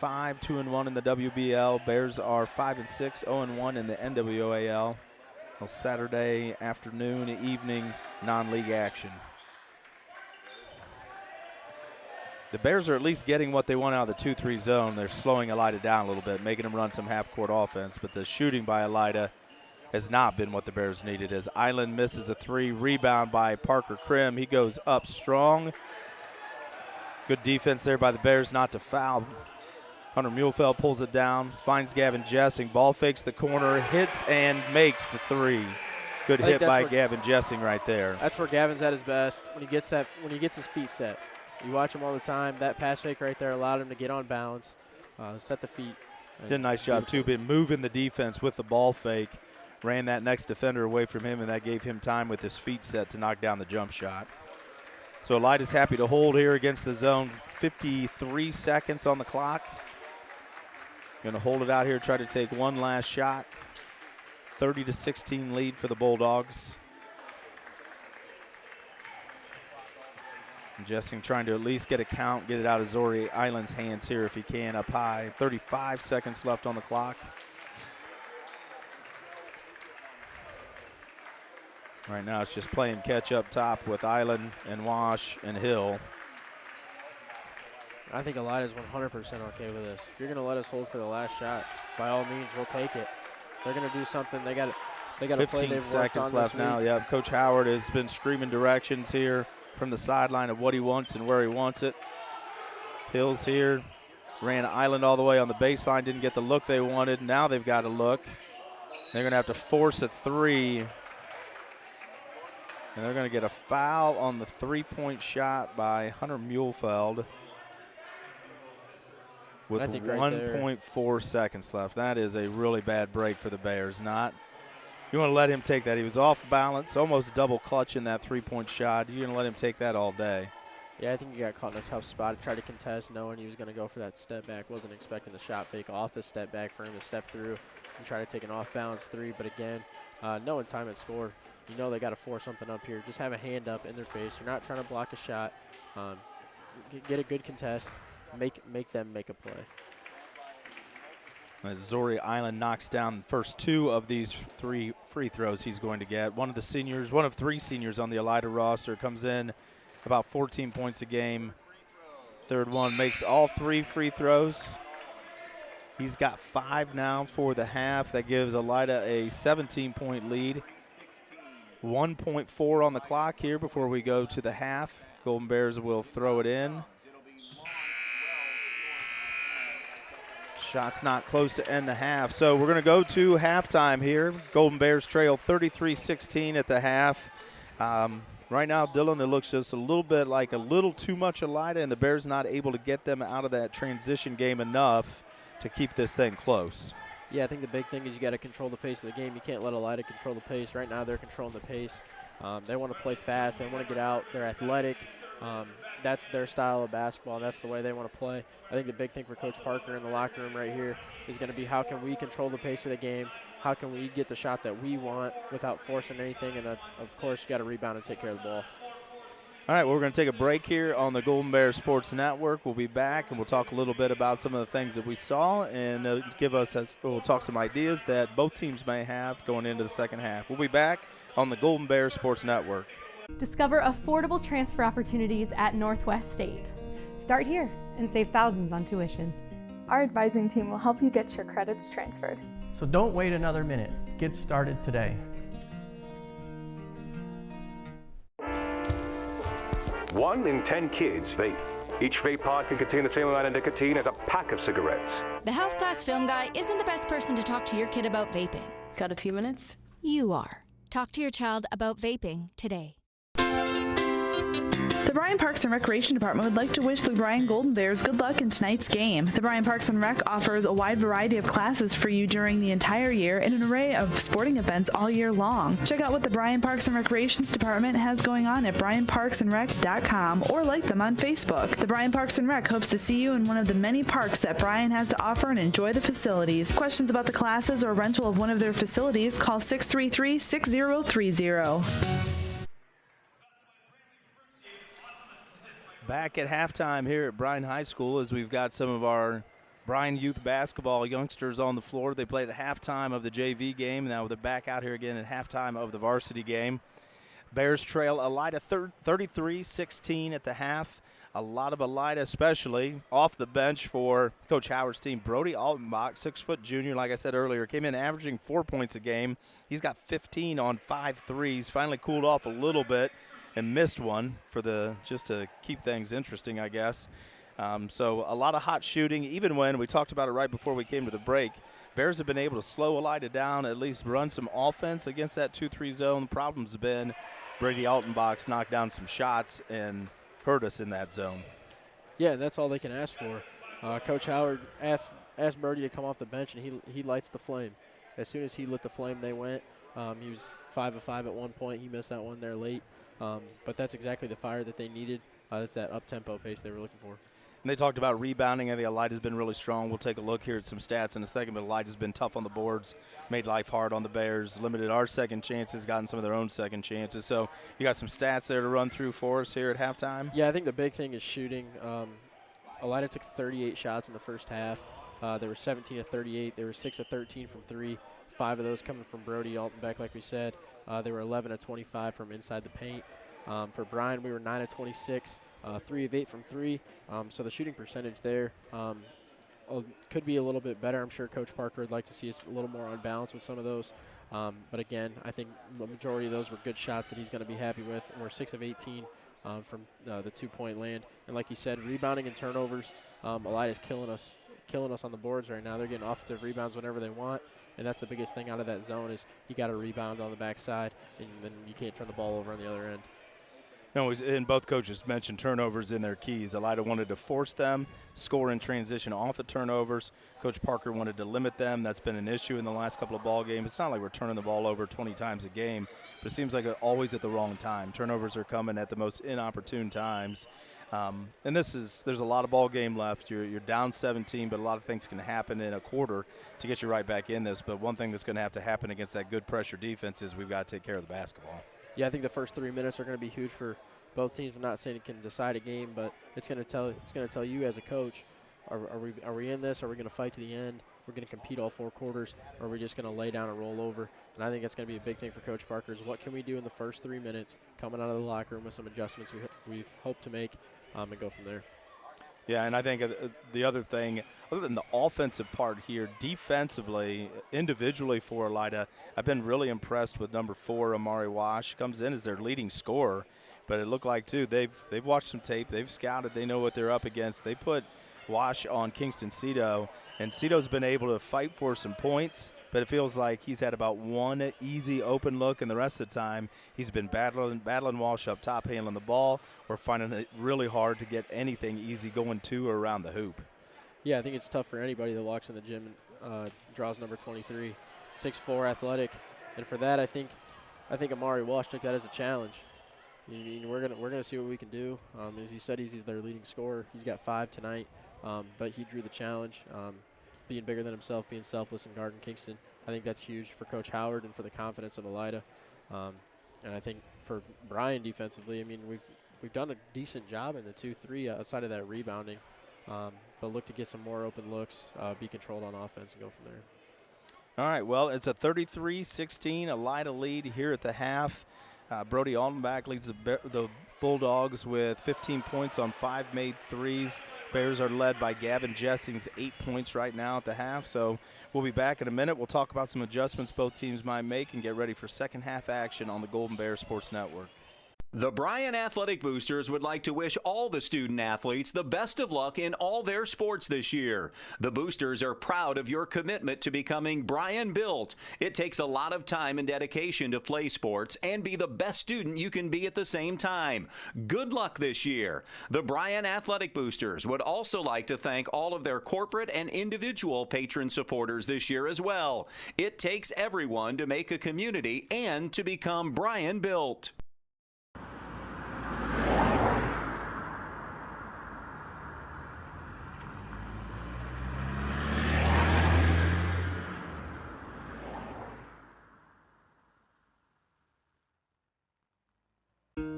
2-1 in the WBL. Bears are 5-6, 0-1 in the NWOAL. Well, Saturday afternoon, evening, non-league action. The Bears are at least getting what they want out of the 2-3 zone. They're slowing Elida down a little bit, making them run some half-court offense, but the shooting by Elida has not been what the Bears needed as Island misses a three. Rebound by Parker Krim. He goes up strong. Good defense there by the Bears not to foul. Hunter Muhlfeld pulls it down, finds Gavin Jessing. Ball fakes the corner, hits and makes the three. Good hit by Gavin Jessing right there. That's where Gavin's at his best when he gets his feet set. You watch him all the time. That pass fake right there allowed him to get on bounds, set the feet. Did a nice job too, been moving the defense with the ball fake. Ran that next defender away from him, and that gave him time with his feet set to knock down the jump shot. So Elida's happy to hold here against the zone. 53 seconds on the clock. Going to hold it out here, try to take one last shot. 30-16 lead for the Bulldogs. And Jessing trying to at least get a count, get it out of Zori Island's hands here if he can, up high. 35 seconds left on the clock. Right now it's just playing catch up top with Island and Wash and Hill. I think Elida's 100% okay with this. If you're going to let us hold for the last shot, by all means, we'll take it. They're going to do something. They got to play they've 15 seconds left now. Yeah, Coach Howard has been screaming directions here from the sideline of what he wants and where he wants it. Hill's here, ran Island all the way on the baseline, didn't get the look they wanted. Now they've got a look. They're going to have to force a three. And they're going to get a foul on the three-point shot by Hunter Muhlfeld with 1.4 seconds left. That is a really bad break for the Bears. You want to let him take that. He was off balance, almost double clutch in that three-point shot. You're going to let him take that all day. Yeah, I think he got caught in a tough spot. Tried to contest, knowing he was going to go for that step back. Wasn't expecting the shot fake off the step back for him to step through and try to take an off-balance three. But again, knowing time had scored, you know they got to force something up here. Just have a hand up in their face. You're not trying to block a shot. Get a good contest. Make them make a play. As Zori Island knocks down the first two of these three free throws he's going to get. One of three seniors on the Elida roster, comes in about 14 points a game. Third one makes all three free throws. He's got 5 now for the half. That gives Elida a 17-point lead. 1.4 on the clock here before we go to the half. Golden Bears will throw it in. Shots not close to end the half. So we're going to go to halftime here. Golden Bears trail 33-16 at the half. Right now, Dylan, it looks just a little bit like a little too much Elida, and the Bears not able to get them out of that transition game enough to keep this thing close. Yeah, I think the big thing is you got to control the pace of the game. You can't let Elida control the pace. Right now, they're controlling the pace. They want to play fast. They want to get out. They're athletic. That's their style of basketball. That's the way they want to play. I think the big thing for Coach Parker in the locker room right here is going to be how can we control the pace of the game? How can we get the shot that we want without forcing anything? And, of course, you got to rebound and take care of the ball. All right, well, we're going to take a break here on the Golden Bears Sports Network. We'll be back, and we'll talk a little bit about some of the things that we saw and we'll talk some ideas that both teams may have going into the second half. We'll be back on the Golden Bears Sports Network. Discover affordable transfer opportunities at Northwest State. Start here and save thousands on tuition. Our advising team will help you get your credits transferred. So don't wait another minute. Get started today. 1 in 10 kids vape. Each vape pod can contain the same amount of nicotine as a pack of cigarettes. The health class film guy isn't the best person to talk to your kid about vaping. Got a few minutes? You are. Talk to your child about vaping today. The Bryan Parks and Recreation Department would like to wish the Bryan Golden Bears good luck in tonight's game. The Bryan Parks and Rec offers a wide variety of classes for you during the entire year and an array of sporting events all year long. Check out what the Bryan Parks and Recreations Department has going on at bryanparksandrec.com or like them on Facebook. The Bryan Parks and Rec hopes to see you in one of the many parks that Bryan has to offer and enjoy the facilities. Questions about the classes or rental of one of their facilities, call 633-6030. Back at halftime here at Bryan High School as we've got some of our Bryan youth basketball youngsters on the floor. They played at halftime of the JV game. Now they're back out here again at halftime of the varsity game. Bears trail Elida 33-16 at the half. A lot of Elida, especially off the bench for Coach Howard's team. Brody Altenbach, 6-foot junior, like I said earlier, came in averaging 4 points a game. He's got 15 on 5 threes. Finally cooled off a little bit and missed one just to keep things interesting, I guess. So a lot of hot shooting, even when we talked about it right before we came to the break. Bears have been able to slow Elida down, at least run some offense against that 2-3 zone. The problem's been Brady Altenbach's knocked down some shots and hurt us in that zone. Yeah, that's all they can ask for. Coach Howard asked Brody to come off the bench, and he lights the flame. As soon as he lit the flame, they went. He was 5 of 5 at one point. He missed that one there late. But that's exactly the fire that they needed. That's that up-tempo pace they were looking for. And they talked about rebounding. I think Elida's been really strong. We'll take a look here at some stats in a second, but Elida's been tough on the boards, made life hard on the Bears, limited our second chances, gotten some of their own second chances. So you got some stats there to run through for us here at halftime? Yeah, I think the big thing is shooting. Elida took 38 shots in the first half. They were 17 of 38. They were 6 of 13 from 3. 5 of those coming from Brody Altenbach, like we said. They were 11 of 25 from inside the paint. For Bryan, we were 9 of 26, 3 of 8 from 3. So the shooting percentage there could be a little bit better. I'm sure Coach Parker would like to see us a little more on balance with some of those. But again, I think the majority of those were good shots that he's going to be happy with. We're 6 of 18 from the 2-point land. And like you said, rebounding and turnovers, Elida's killing us on the boards right now. They're getting offensive rebounds whenever they want. And that's the biggest thing out of that zone is you got to rebound on the backside, and then you can't turn the ball over on the other end. No, and both coaches mentioned turnovers in their keys. Elida wanted to force them, score in transition off of turnovers. Coach Parker wanted to limit them. That's been an issue in the last couple of ball games. It's not like we're turning the ball over 20 times a game, but it seems like always at the wrong time. Turnovers are coming at the most inopportune times. And there's a lot of ball game left. You're down 17, but a lot of things can happen in a quarter to get you right back in this. But one thing that's going to have to happen against that good pressure defense is we've got to take care of the basketball. Yeah, I think the first 3 minutes are going to be huge for both teams. I'm not saying it can decide a game, but it's going to tell you as a coach, are we in this? Are we going to fight to the end? We're going to compete all 4 quarters, or are we just going to lay down and roll over? And I think that's going to be a big thing for Coach Parker is what can we do in the first 3 minutes coming out of the locker room with some adjustments we've hoped to make and go from there. Yeah, and I think the other thing, other than the offensive part here, defensively, individually for Elida, I've been really impressed with number 4, Amari Wash. Comes in as their leading scorer, but it looked like, too, they've watched some tape. They've scouted. They know what they're up against. They put wash on Kingston Cito. And Cito's been able to fight for some points, but it feels like he's had about one easy open look, and the rest of the time he's been battling Walsh up top, handling the ball. We're finding it really hard to get anything easy going to or around the hoop. Yeah, I think it's tough for anybody that walks in the gym and draws number 23, 6'4", athletic, and for that I think Amari Walsh took that as a challenge. We're gonna see what we can do. As he said, he's their leading scorer. He's got 5 tonight, but he drew the challenge. Being bigger than himself, being selfless and guarding Kingston, I think that's huge for Coach Howard and for the confidence of Elida. And I think for Bryan defensively, I mean, we've done a decent job in the 2-3 outside of that rebounding, but look to get some more open looks, be controlled on offense, and go from there. All right, well, it's a 33-16 Elida lead here at the half. Brody Altenbach leads the Bulldogs with 15 points on 5 made threes. Bears are led by Gavin Jessings, 8 points right now at the half. So we'll be back in a minute. We'll talk about some adjustments both teams might make and get ready for second half action on the Golden Bears Sports Network. The Bryan Athletic Boosters would like to wish all the student athletes the best of luck in all their sports this year. The Boosters are proud of your commitment to becoming Bryan built. It takes a lot of time and dedication to play sports and be the best student you can be at the same time. Good luck this year. The Bryan Athletic Boosters would also like to thank all of their corporate and individual patron supporters this year as well. It takes everyone to make a community and to become Bryan built.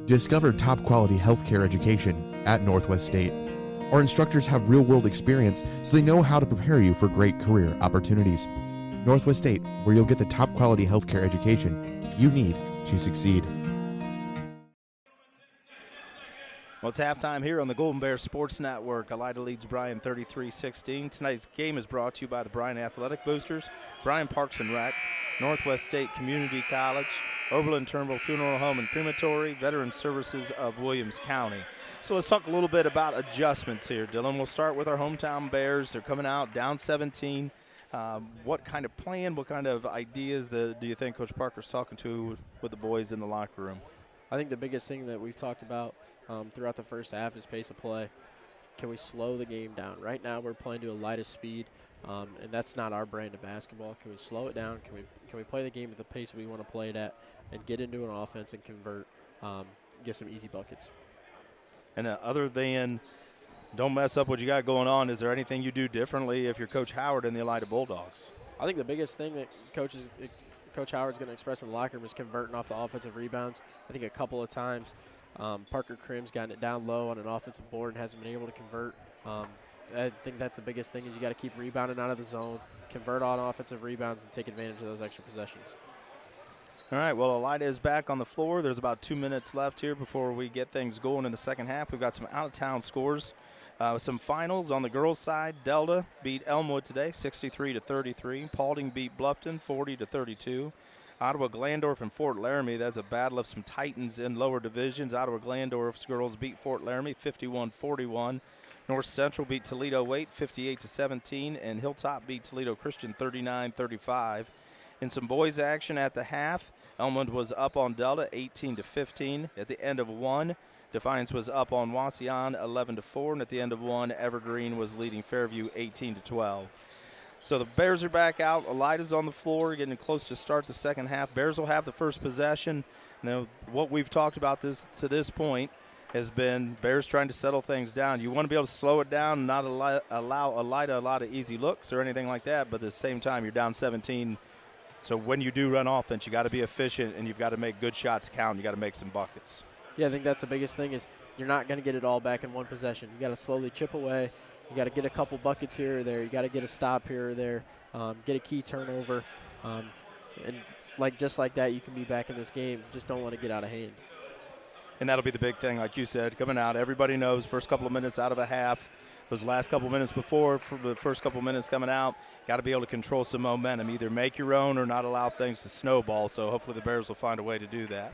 Discover top quality healthcare education at Northwest State. Our instructors have real world experience, so they know how to prepare you for great career opportunities. Northwest State, where you'll get the top quality healthcare education you need to succeed. Well, it's halftime here on the Golden Bears Sports Network. Elida leads Bryan 33-16. Tonight's game is brought to you by the Bryan Athletic Boosters, Bryan Parks and Rec, Northwest State Community College, Oberlin-Turnbull Funeral Home and Crematory, Veteran Services of Williams County. So let's talk a little bit about adjustments here, Dylan. We'll start with our hometown Bears. They're coming out down 17. What kind of plan, what kind of ideas do you think Coach Parker's talking to with the boys in the locker room? I think the biggest thing that we've talked about throughout the first half is pace of play. Can we slow the game down? Right now we're playing to a lightest speed, and that's not our brand of basketball. Can we slow it down? Can we play the game at the pace we want to play it at and get into an offense and convert, get some easy buckets? And other than don't mess up what you got going on, is there anything you do differently if you're Coach Howard and the Elida Bulldogs? I think the biggest thing that Coach Howard's going to express in the locker room is converting off the offensive rebounds. I think a couple of times Parker Krim's gotten it down low on an offensive board and hasn't been able to convert. I think that's the biggest thing is you got to keep rebounding out of the zone, convert on offensive rebounds, and take advantage of those extra possessions. All right, well, Elida is back on the floor. There's about 2 minutes left here before we get things going in the second half. We've got some out-of-town scores. Some finals on the girls' side. Delta beat Elmwood today, 63-33. Paulding beat Bluffton, 40-32. Ottawa Glandorf and Fort Laramie, that's a battle of some titans in lower divisions. Ottawa Glandorf's girls beat Fort Laramie, 51-41. North Central beat Toledo Waite, 58-17. And Hilltop beat Toledo Christian, 39-35. In some boys action at the half, Elmwood was up on Delta, 18-15. At the end of one, Defiance was up on Wauseon, 11-4. And at the end of one, Evergreen was leading Fairview, 18-12. So the Bears are back out. Elida's on the floor, getting close to start the second half. Bears will have the first possession. Now, what we've talked about to this point has been Bears trying to settle things down. You want to be able to slow it down, not allow Elida a lot of easy looks or anything like that, but at the same time, you're down 17. So when you do run offense, you got to be efficient, and you've got to make good shots count. You got to make some buckets. Yeah, I think that's the biggest thing is you're not going to get it all back in one possession. You got to slowly chip away. You got to get a couple buckets here or there. You got to get a stop here or there. Get a key turnover, and just like that, you can be back in this game. Just don't let it get out of hand. And that'll be the big thing, like you said, coming out. Everybody knows first couple of minutes out of a half. Those last couple minutes before, for the first couple minutes coming out, got to be able to control some momentum. Either make your own or not allow things to snowball. So hopefully the Bears will find a way to do that.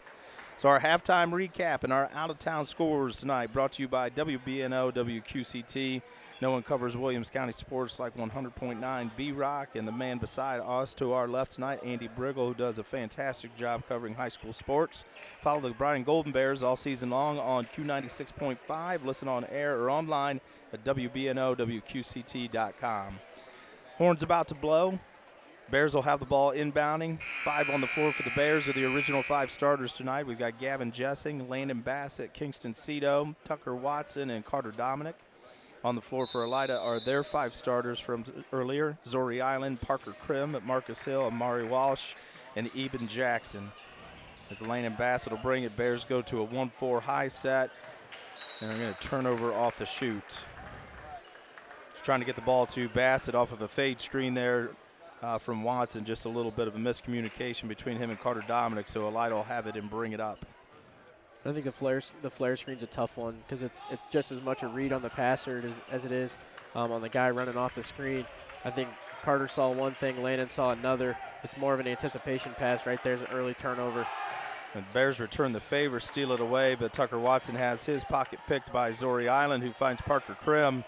So our halftime recap and our out-of-town scores tonight brought to you by WBNO WQCT. No one covers Williams County sports like 100.9 B-Rock, and the man beside us to our left tonight, Andy Briggle, who does a fantastic job covering high school sports. Follow the Bryan Golden Bears all season long on Q96.5. Listen on air or online at WBNOWQCT.com. Horn's about to blow. Bears will have the ball inbounding. 5 on the floor for the Bears are the original 5 starters tonight. We've got Gavin Jessing, Landon Bassett, Kingston Cito, Tucker Watson, and Carter Dominic. On the floor for Elida are their 5 starters from earlier: Zori Island, Parker Krim, Marcus Hill, Amari Walsh, and Eben Jackson. As Landon Bassett will bring it, Bears go to a 1-4 high set, and they're going to turn over off the shoot. Just trying to get the ball to Bassett off of a fade screen there from Watson. Just a little bit of a miscommunication between him and Carter Dominic, so Elida will have it and bring it up. I think the flare screen's a tough one because it's just as much a read on the passer as it is on the guy running off the screen. I think Carter saw one thing, Landon saw another. It's more of an anticipation pass. Right there's an early turnover. And Bears return the favor, steal it away, but Tucker Watson has his pocket picked by Zori Island, who finds Parker Krim,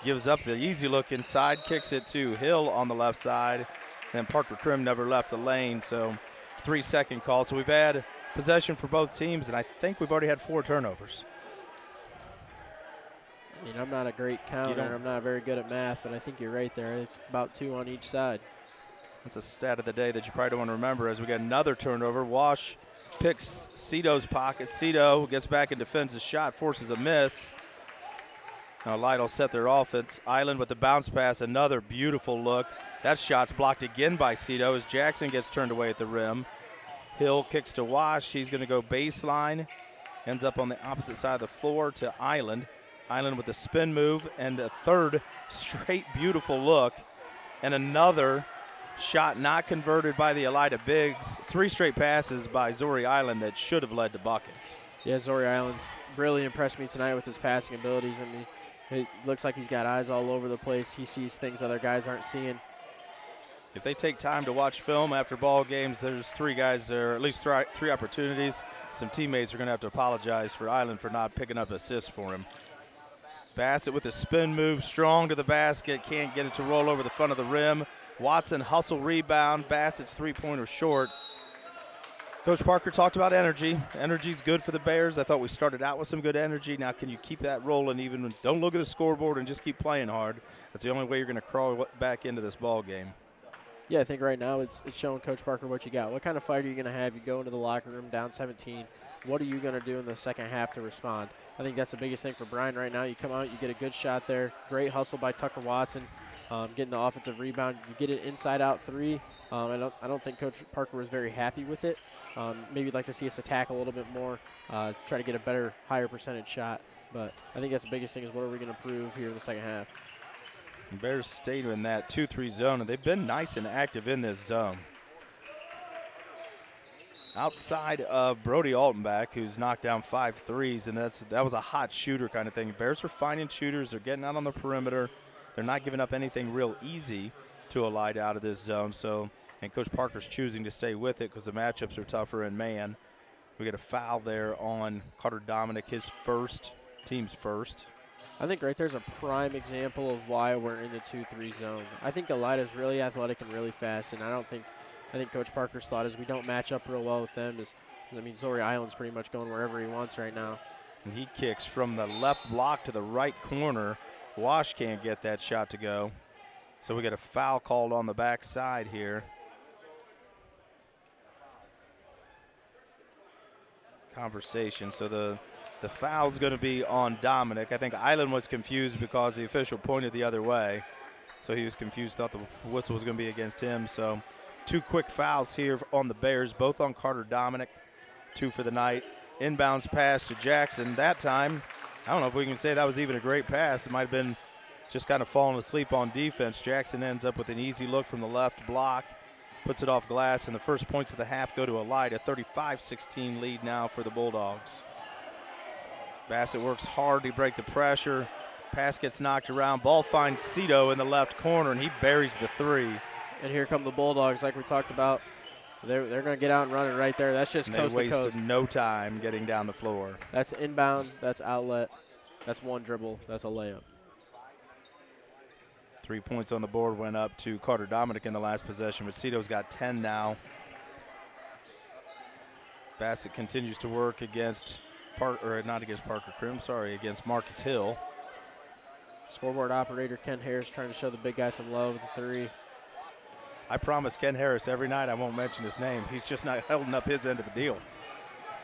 gives up the easy look inside, kicks it to Hill on the left side, and Parker Krim never left the lane, so 3-second call. So we've had possession for both teams, and I think we've already had 4 turnovers. I mean, I'm not a great counter, and I'm not very good at math, but I think you're right there. It's about 2 on each side. That's a stat of the day that you probably don't want to remember as we get another turnover. Wash picks Cito's pocket. Cito gets back and defends his shot, forces a miss. Now Light will set their offense. Island with the bounce pass, another beautiful look. That shot's blocked again by Cito as Jackson gets turned away at the rim. Hill kicks to Wash. He's going to go baseline. Ends up on the opposite side of the floor to Island. Island with a spin move and a third straight beautiful look. And another shot not converted by the Elida Bigs. 3 straight passes by Zori Island that should have led to buckets. Yeah, Zori Island's really impressed me tonight with his passing abilities. I mean, it looks like he's got eyes all over the place. He sees things other guys aren't seeing. If they take time to watch film after ball games, there's 3 guys there, at least 3 opportunities. Some teammates are going to have to apologize for Island for not picking up assists for him. Bassett with a spin move, strong to the basket, can't get it to roll over the front of the rim. Watson hustle rebound, Bassett's 3-pointer short. Coach Parker talked about energy. Energy's good for the Bears. I thought we started out with some good energy. Now can you keep that rolling even when, don't look at the scoreboard and just keep playing hard. That's the only way you're going to crawl back into this ball game. Yeah, I think right now it's showing Coach Parker what you got. What kind of fight are you going to have? You go into the locker room down 17. What are you going to do in the second half to respond? I think that's the biggest thing for Bryan right now. You come out, you get a good shot there. Great hustle by Tucker Watson, getting the offensive rebound. You get an inside-out 3. I don't think Coach Parker was very happy with it. Maybe you'd like to see us attack a little bit more, try to get a better, higher percentage shot. But I think that's the biggest thing is what are we going to prove here in the second half. And Bears stayed in that 2-3 zone, and they've been nice and active in this zone. Outside of Brody Altenbach, who's knocked down 5 threes, and that was a hot shooter kind of thing. Bears are finding shooters. They're getting out on the perimeter. They're not giving up anything real easy to Elida out of this zone. So, and Coach Parker's choosing to stay with it because the matchups are tougher in man. We get a foul there on Carter Dominic, his first, team's first. I think right there's a prime example of why we're in the 2-3 zone. I think Elida's really athletic and really fast, and I think Coach Parker's thought is we don't match up real well with them. I mean, Zori Island's pretty much going wherever he wants right now. And he kicks from the left block to the right corner. Wash can't get that shot to go. So we get a foul called on the backside here. Conversation. So the foul's going to be on Dominic. I think Island was confused because the official pointed the other way. So he was confused, thought the whistle was going to be against him. So 2 quick fouls here on the Bears, both on Carter Dominic, 2 for the night. Inbounds pass to Jackson. That time, I don't know if we can say that was even a great pass. It might have been just kind of falling asleep on defense. Jackson ends up with an easy look from the left block, puts it off glass, and the first points of the half go to Elida. 35-16 lead now for the Bulldogs. Bassett works hard to break the pressure. Pass gets knocked around. Ball finds Cito in the left corner, and he buries the 3. And here come the Bulldogs like we talked about. They're going to get out and run it right there. That's just coast to coast. They wasted no time getting down the floor. That's inbound. That's outlet. That's one dribble. That's a layup. 3 points on the board went up to Carter Dominic in the last possession, but Cito's got 10 now. Bassett continues to work against against Marcus Hill. Scoreboard operator Ken Harris trying to show the big guy some love with the 3. I promise Ken Harris every night I won't mention his name. He's just not holding up his end of the deal.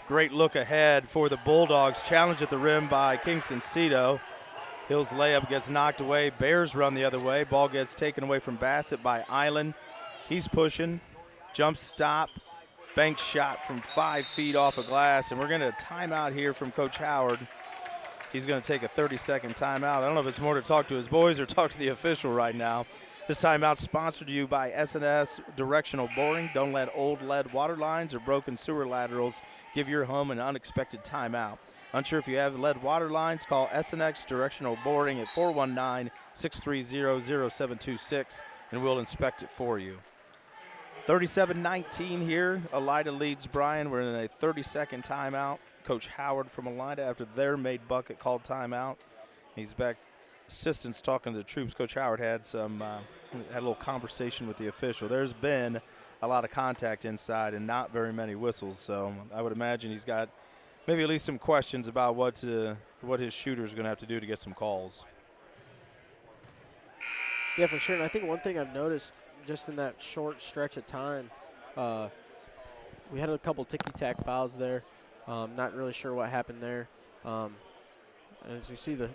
Great look ahead for the Bulldogs. Challenge at the rim by Kingston Cito. Hill's layup gets knocked away. Bears run the other way. Ball gets taken away from Bassett by Island. He's pushing. Jump stop. Bank shot from 5 feet off of glass. And we're going to timeout here from Coach Howard. He's going to take a 30-second timeout. I don't know if it's more to talk to his boys or talk to the official right now. This timeout sponsored to you by S&S Directional Boring. Don't let old lead water lines or broken sewer laterals give your home an unexpected timeout. Unsure if you have lead water lines? Call S&X Directional Boring at 419-630-0726, and we'll inspect it for you. 37-19 here. Elida leads Bryan. We're in a 30-second timeout. Coach Howard from Elida, after their made bucket, called timeout. He's back. Assistants talking to the troops. Coach Howard had a little conversation with the official. There's been a lot of contact inside and not very many whistles, so I would imagine he's got maybe at least some questions about what his shooter's going to have to do to get some calls. Yeah, for sure. And I think one thing I've noticed just in that short stretch of time, we had a couple ticky-tack fouls there. Not really sure what happened there. As you see the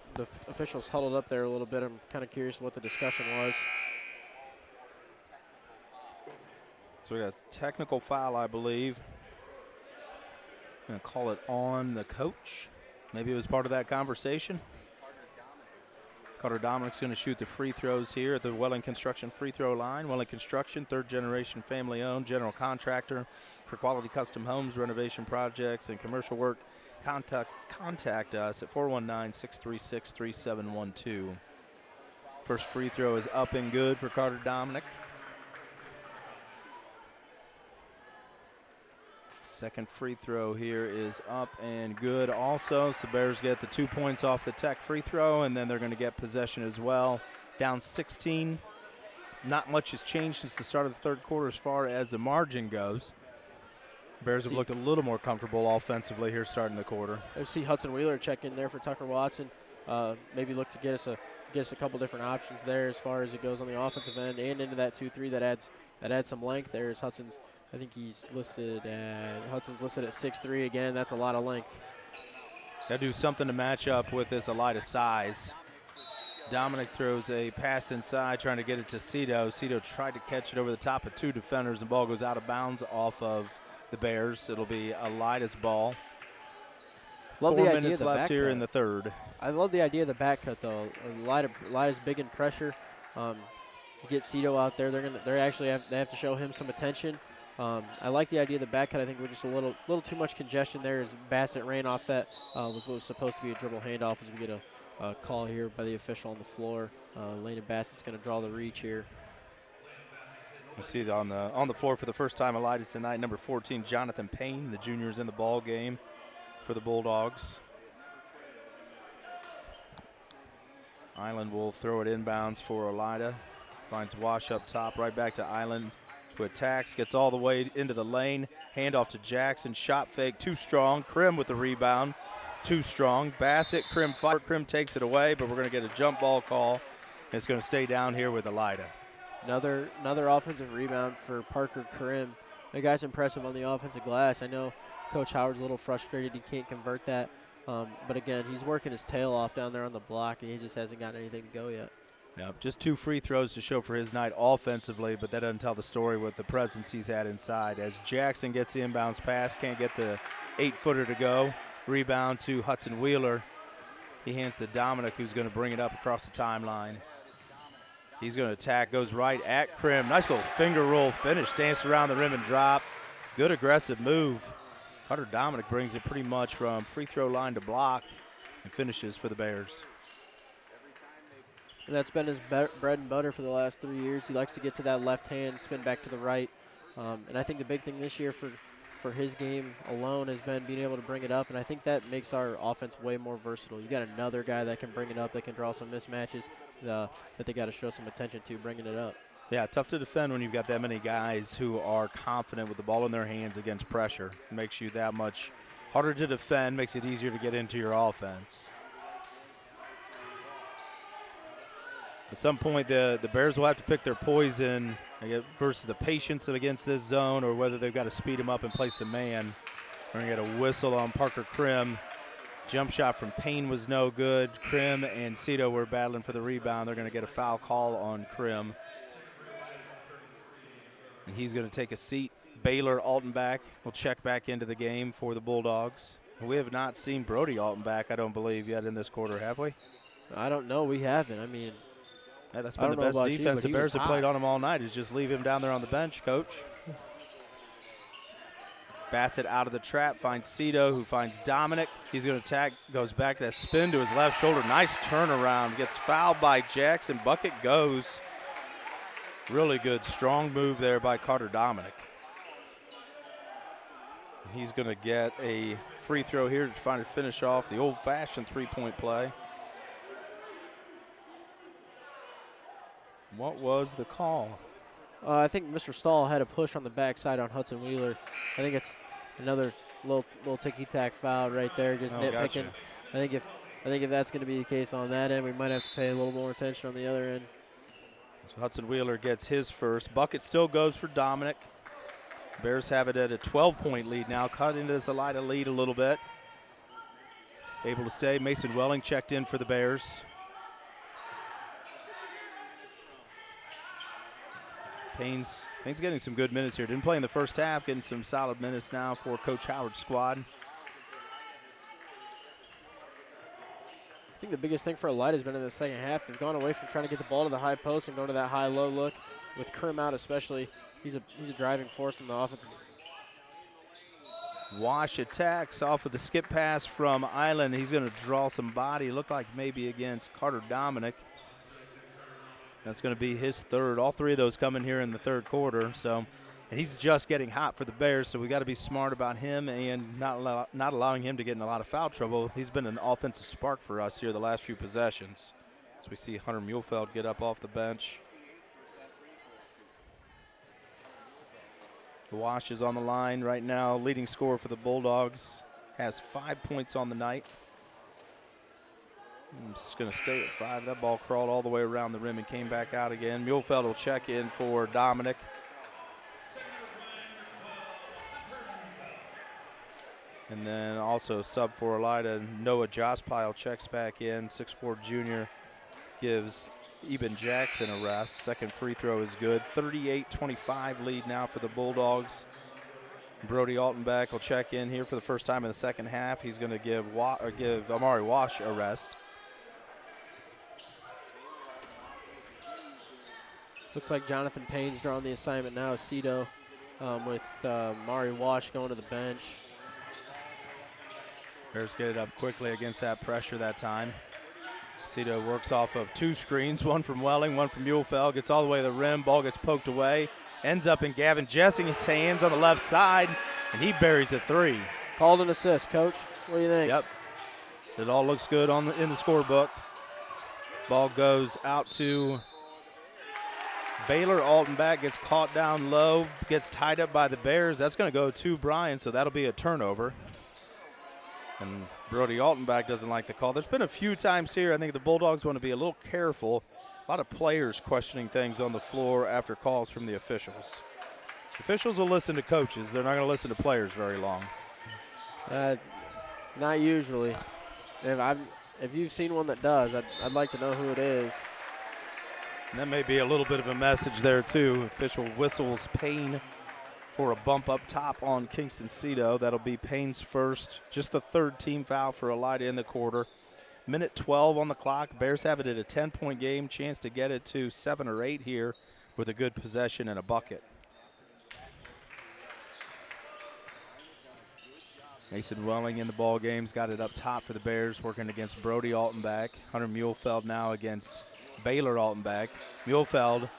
officials huddled up there a little bit, I'm kind of curious what the discussion was. So we got a technical foul, I believe. Going to call it on the coach. Maybe it was part of that conversation. Carter Dominic's going to shoot the free throws here at the Welling Construction free throw line. Welling Construction, third-generation family-owned general contractor for quality custom homes, renovation projects, and commercial work. Contact us at 419-636-3712. First free throw is up and good for Carter Dominic. Second free throw here is up and good also. So Bears get the 2 points off the Tech free throw, and then they're going to get possession as well. Down 16. Not much has changed since the start of the third quarter as far as the margin goes. Bears have looked a little more comfortable offensively here starting the quarter. I see Hudson Wheeler check in there for Tucker Watson. Maybe look to get us a couple different options there as far as it goes on the offensive end and into that 2-3 that adds some length there. As Hudson's listed at 6'3" again. That's a lot of length. Got to do something to match up with this Elida size. Dominic throws a pass inside, trying to get it to Cito. Cito tried to catch it over the top of 2 defenders, and ball goes out of bounds off of the Bears. It'll be Elida's ball. Love 4 the idea minutes of the left here cut. in the third. I love the idea of the back cut though. Elida's big in pressure. You get Cito out there. They have to show him some attention. I like the idea of the back cut. I think we're just a little too much congestion there as Bassett ran off that was what was supposed to be a dribble handoff as we get a call here by the official on the floor. Landon Bassett's going to draw the reach here. We'll see on the floor for the first time Elida tonight, number 14, Jonathan Payne. The junior's in the ball game for the Bulldogs. Island will throw it inbounds for Elida. Finds Wash up top, right back to Island, who attacks, gets all the way into the lane. Handoff to Jackson, shot fake, too strong. Krim with the rebound, too strong. Bassett, Krim fire. Krim takes it away, but we're going to get a jump ball call. And it's going to stay down here with Elida. Another offensive rebound for Parker Krim. The guy's impressive on the offensive glass. I know Coach Howard's a little frustrated he can't convert that. But again, he's working his tail off down there on the block, and he just hasn't gotten anything to go yet. Yep, just 2 free throws to show for his night offensively, but that doesn't tell the story with the presence he's had inside. As Jackson gets the inbounds pass, can't get the 8-footer to go. Rebound to Hudson Wheeler. He hands to Dominic, who's going to bring it up across the timeline. He's going to attack, goes right at Krim. Nice little finger roll finish, danced around the rim and drop. Good aggressive move. Carter Dominic brings it pretty much from free throw line to block and finishes for the Bears. And that's been his bread and butter for the last 3 years. He likes to get to that left hand, spin back to the right. And I think the big thing this year for his game alone has been being able to bring it up, and I think that makes our offense way more versatile. You got another guy that can bring it up, that can draw some mismatches, that they got to show some attention to bringing it up. Yeah, tough to defend when you've got that many guys who are confident with the ball in their hands against pressure. It makes you that much harder to defend, makes it easier to get into your offense. At some point, the Bears will have to pick their poison versus the patience against this zone, or whether they've got to speed them up and place a man. We're going to get a whistle on Parker Krim. Jump shot from Payne was no good. Krim and Cito were battling for the rebound. They're going to get a foul call on Krim. And he's going to take a seat. Baylor Altenbach will check back into the game for the Bulldogs. We have not seen Brody Altenbach, I don't believe, yet in this quarter, have we? I don't know. We haven't. I mean, yeah, that's been the best defense the Bears have played on him all night, is just leave him down there on the bench, Coach. Bassett out of the trap, finds Cito, who finds Dominic. He's going to attack, goes back to that spin to his left shoulder. Nice turnaround, gets fouled by Jackson. Bucket goes. Really good, strong move there by Carter Dominic. He's going to get a free throw here to try to finish off the old-fashioned three-point play. What was the call? I think Mr. Stahl had a push on the backside on Hudson Wheeler. I think it's another little ticky-tack foul right there, just nitpicking. Gotcha. I think if that's going to be the case on that end, we might have to pay a little more attention on the other end. So Hudson Wheeler gets his first. Bucket still goes for Dominic. Bears have it at a 12-point lead now, cut into this Elida lead a little bit. Able to stay. Mason Welling checked in for the Bears. Payne's getting some good minutes here. Didn't play in the first half, getting some solid minutes now for Coach Howard's squad. I think the biggest thing for Elida has been in the second half. They've gone away from trying to get the ball to the high post and go to that high-low look. With Krim out especially, he's a driving force in the offensive. Wash attacks off of the skip pass from Island. He's going to draw some body. Looked like maybe against Carter Dominic. That's going to be his third. All three of those coming here in the third quarter. So, and he's just getting hot for the Bears, so we got to be smart about him and not allowing him to get in a lot of foul trouble. He's been an offensive spark for us here the last few possessions. So we see Hunter Muhlfeld get up off the bench. Wash is on the line right now. Leading scorer for the Bulldogs. Has 5 points on the night. I'm just going to stay at 5. That ball crawled all the way around the rim and came back out again. Muhlfeld will check in for Dominic. And then also sub for Elida, Noah Jospile checks back in. 6'4" junior gives Eben Jackson a rest. Second free throw is good. 38-25 lead now for the Bulldogs. Brody Altenbach will check in here for the first time in the second half. He's going to give Amari Wash a rest. Looks like Jonathan Payne's drawing the assignment now. Cito with Amari Wash going to the bench. Bears get it up quickly against that pressure that time. Cito works off of two screens, one from Welling, one from Muhlfeld, gets all the way to the rim, ball gets poked away, ends up in Gavin Jessing's hands on the left side, and he buries a three. Called an assist, Coach. What do you think? Yep. It all looks good in the scorebook. Ball goes out to Baylor. Altenbach gets caught down low, gets tied up by the Bears. That's going to go to Bryan, so that'll be a turnover. And Brody Altenbach doesn't like the call. There's been a few times here. I think the Bulldogs want to be a little careful. A lot of players questioning things on the floor after calls from the officials. Officials will listen to coaches. They're not going to listen to players very long. Not usually. If you've seen one that does, I'd like to know who it is. And that may be a little bit of a message there, too. Official whistles Payne for a bump up top on Kingston Cito. That'll be Payne's first, just the third team foul for Elida in the quarter. Minute 12 on the clock. Bears have it at a 10-point game. Chance to get it to 7 or 8 here with a good possession and a bucket. Mason Welling in the ball game's got it up top for the Bears, working against Brody Altenbach. Hunter Muhlfeld now against Baylor Altenbach. Muhlfeld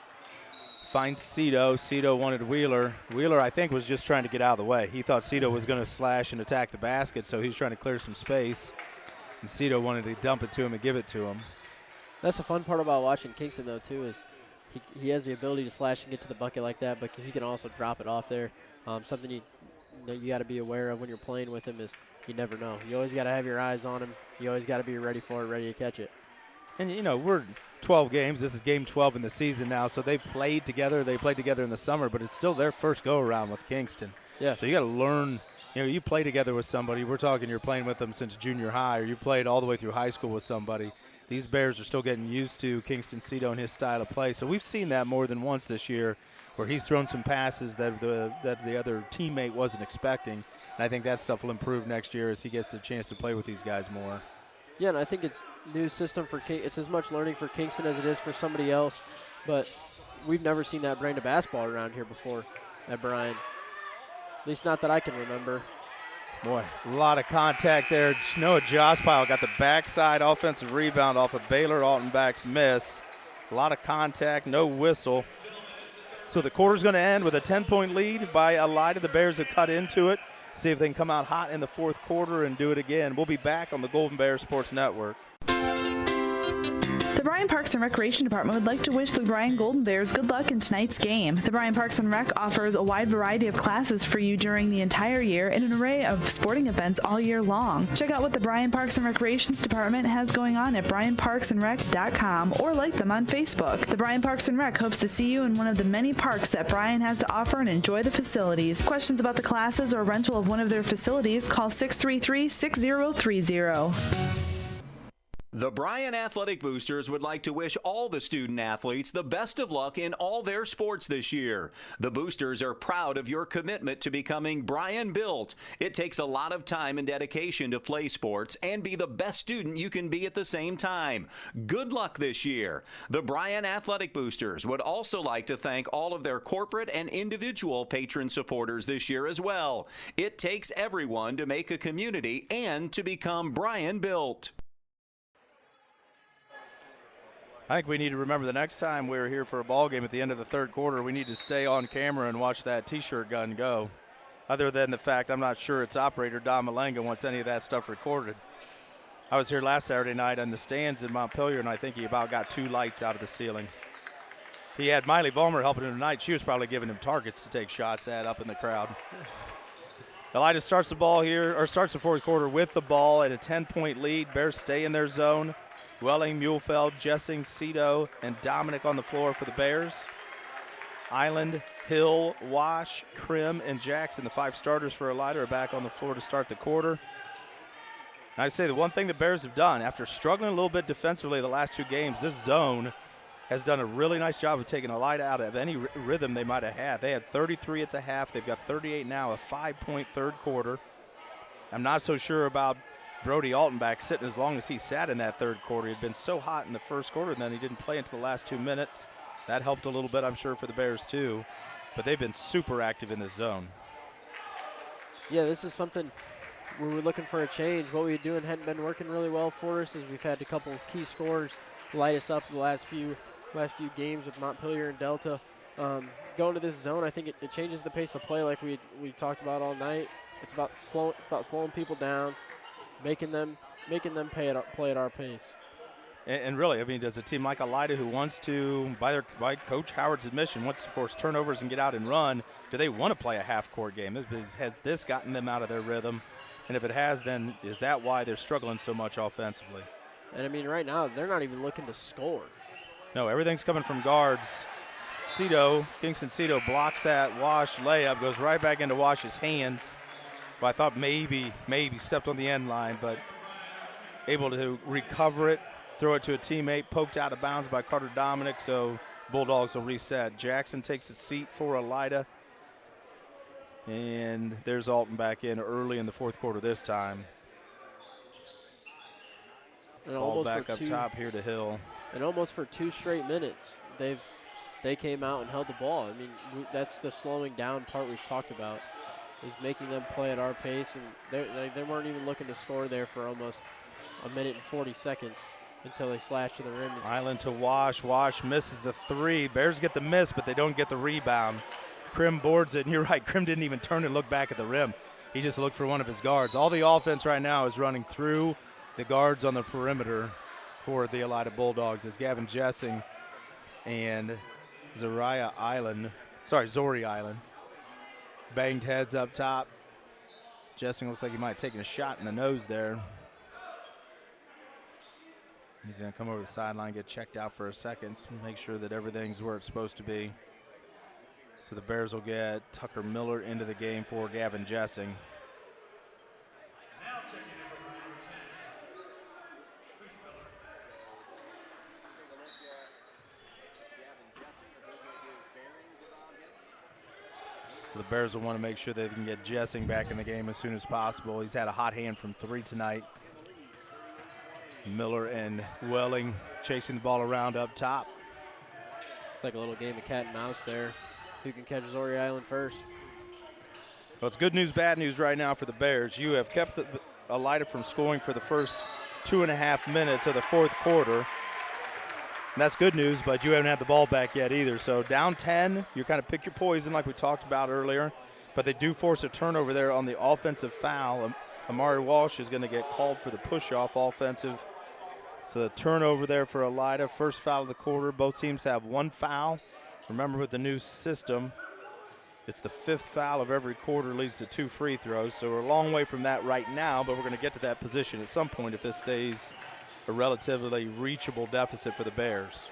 Finds Cito. Cito wanted Wheeler. Wheeler, I think, was just trying to get out of the way. He thought Cito was going to slash and attack the basket, so he was trying to clear some space. And Cito wanted to dump it to him and give it to him. That's the fun part about watching Kingston, though, too, is he has the ability to slash and get to the bucket like that, but he can also drop it off there. Something you got to be aware of when you're playing with him is you never know. You always got to have your eyes on him. You always got to be ready for it, ready to catch it. And, you know, we're 12 games. This is game 12 in the season now, so they've played together. They played together in the summer, but it's still their first go-around with Kingston. Yeah. So you got to learn. You know, you play together with somebody. We're talking you're playing with them since junior high, or you played all the way through high school with somebody. These Bears are still getting used to Kingston Cito and his style of play. So we've seen that more than once this year where he's thrown some passes that the other teammate wasn't expecting. And I think that stuff will improve next year as he gets the chance to play with these guys more. Yeah, and I think it's new system for it's as much learning for Kingston as it is for somebody else. But we've never seen that brand of basketball around here before at Bryan. At least not that I can remember. Boy, a lot of contact there. Noah Jospile got the backside offensive rebound off of Baylor Altenbach's miss. A lot of contact, no whistle. So the quarter's going to end with a 10-point lead by Elida. The Bears have cut into it. See if they can come out hot in the fourth quarter and do it again. We'll be back on the Golden Bears Sports Network. The Bryan Parks and Recreation Department would like to wish the Bryan Golden Bears good luck in tonight's game. The Bryan Parks and Rec offers a wide variety of classes for you during the entire year and an array of sporting events all year long. Check out what the Bryan Parks and Recreations Department has going on at bryanparksandrec.com or like them on Facebook. The Bryan Parks and Rec hopes to see you in one of the many parks that Bryan has to offer and enjoy the facilities. Questions about the classes or rental of one of their facilities, call 633-6030. The Bryan Athletic Boosters would like to wish all the student athletes the best of luck in all their sports this year. The Boosters are proud of your commitment to becoming Bryan built. It takes a lot of time and dedication to play sports and be the best student you can be at the same time. Good luck this year. The Bryan Athletic Boosters would also like to thank all of their corporate and individual patron supporters this year as well. It takes everyone to make a community and to become Bryan built. I think we need to remember the next time we're here for a ball game at the end of the third quarter, we need to stay on camera and watch that T-shirt gun go. Other than the fact I'm not sure its operator, Don Malenga, wants any of that stuff recorded. I was here last Saturday night on the stands in Montpelier, and I think he about got 2 lights out of the ceiling. He had Miley Vollmer helping him tonight. She was probably giving him targets to take shots at up in the crowd. Elida starts the ball here, or starts the fourth quarter with the ball at a 10-point lead. Bears stay in their zone. Welling, Muhlfeld, Jessing, Cito, and Dominique on the floor for the Bears. Island, Hill, Wash, Krim, and Jackson, the 5 starters for Elida, are back on the floor to start the quarter. And I'd say the one thing the Bears have done, after struggling a little bit defensively the last 2 games, this zone has done a really nice job of taking Elida out of any rhythm they might have had. They had 33 at the half. They've got 38 now, a 5-point third quarter. I'm not so sure about Brody Altenbach sitting as long as he sat in that third quarter. He had been so hot in the first quarter, and then he didn't play until the last 2 minutes. That helped a little bit, I'm sure, for the Bears too. But they've been super active in this zone. Yeah, this is something we were looking for a change. What we were doing hadn't been working really well for us, as we've had a couple key scorers light us up the last few games with Montpelier and Delta. Going to this zone, I think it changes the pace of play, like we talked about all night. It's about slowing people down, making them play at our pace. And really, I mean, does a team like Elida, who wants to, by Coach Howard's admission, wants to force turnovers and get out and run, do they want to play a half-court game? Has this gotten them out of their rhythm? And if it has, then is that why they're struggling so much offensively? And I mean, right now, they're not even looking to score. No, everything's coming from guards. Kingston Cito blocks that Wash layup, goes right back into Wash's hands. Well, I thought maybe stepped on the end line, but able to recover it, throw it to a teammate, poked out of bounds by Carter Dominic, so Bulldogs will reset. Jackson takes a seat for Elida, and there's Alton back in early in the fourth quarter this time. And ball back up top here to Hill. And almost for 2 straight minutes, they came out and held the ball. I mean, that's the slowing down part we've talked about, is making them play at our pace, and they weren't even looking to score there for almost a minute and 40 seconds. until they slash to the rim. Island to Wash. Wash misses the three. Bears get the miss, but they don't get the rebound. Krim boards it, and you're right, Krim didn't even turn and look back at the rim. He just looked for one of his guards. All the offense right now is running through the guards on the perimeter for the Elida Bulldogs as Gavin Jessing and Zori Island banged heads up top. Jessing looks like he might have taken a shot in the nose there. He's going to come over the sideline, get checked out for a second, make sure that everything's where it's supposed to be. So the Bears will get Tucker Miller into the game for Gavin Jessing. So the Bears will want to make sure they can get Jessing back in the game as soon as possible. He's had a hot hand from three tonight. Miller and Welling chasing the ball around up top. It's like a little game of cat and mouse there. Who can catch Zori Island first? Well, it's good news, bad news right now for the Bears. You have kept Elida from scoring for the first 2.5 minutes of the fourth quarter. And that's good news, but you haven't had the ball back yet either. So down 10, you kind of pick your poison like we talked about earlier. But they do force a turnover there on the offensive foul. Amari Walsh is going to get called for the push-off offensive. So the turnover there for Elida, first foul of the quarter. Both teams have one foul. Remember, with the new system, it's the fifth foul of every quarter leads to 2 free throws. So we're a long way from that right now, but we're going to get to that position at some point if this stays a relatively reachable deficit for the Bears.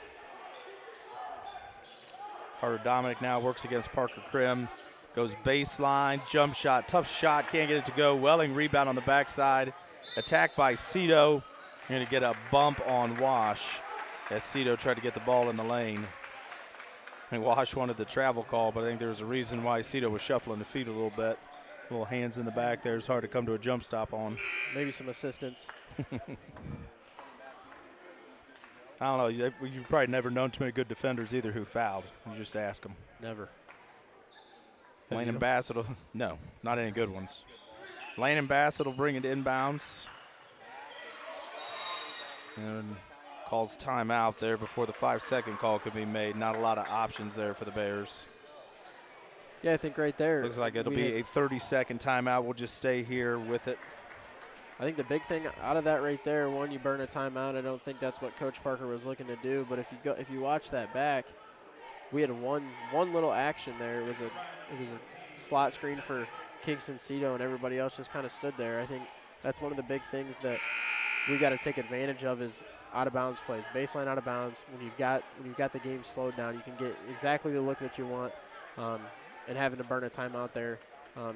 Carter Dominique now works against Parker Krim. Goes baseline, jump shot, tough shot, can't get it to go. Welling rebound on the backside. Attack by Cito. You're going to get a bump on Wash as Cito tried to get the ball in the lane. And Wash wanted the travel call, but I think there was a reason why Cito was shuffling the feet a little bit. Little hands in the back there. It's hard to come to a jump stop on. Maybe some assistance. I don't know. You've probably never known too many good defenders either who fouled. You just ask them. Never. Lane and Bassett will, no, not any good ones. Lane and Bassett will bring it inbounds. And calls timeout there before the 5-second call could be made. Not a lot of options there for the Bears. Yeah, I think right there. Looks like it'll be a 30-second timeout. We'll just stay here with it. I think the big thing out of that right there, one, you burn a timeout. I don't think that's what Coach Parker was looking to do. But if you watch that back, we had one little action there. It was a slot screen for Kingston Cito, and everybody else just kind of stood there. I think that's one of the big things that we got to take advantage of is out of bounds plays, baseline out of bounds. When you've got the game slowed down, you can get exactly the look that you want. And having to burn a timeout there,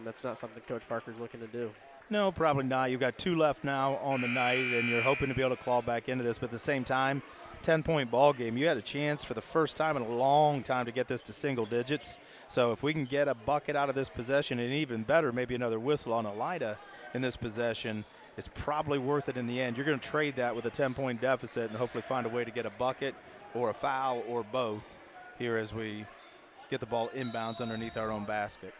that's not something Coach Parker's looking to do. No, probably not. You've got 2 left now on the night, and you're hoping to be able to claw back into this. But at the same time, 10-point ball game. You had a chance for the first time in a long time to get this to single digits. So if we can get a bucket out of this possession, and even better, maybe another whistle on Elida in this possession, it's probably worth it in the end. You're going to trade that with a 10-point deficit and hopefully find a way to get a bucket or a foul or both here as we get the ball inbounds underneath our own basket.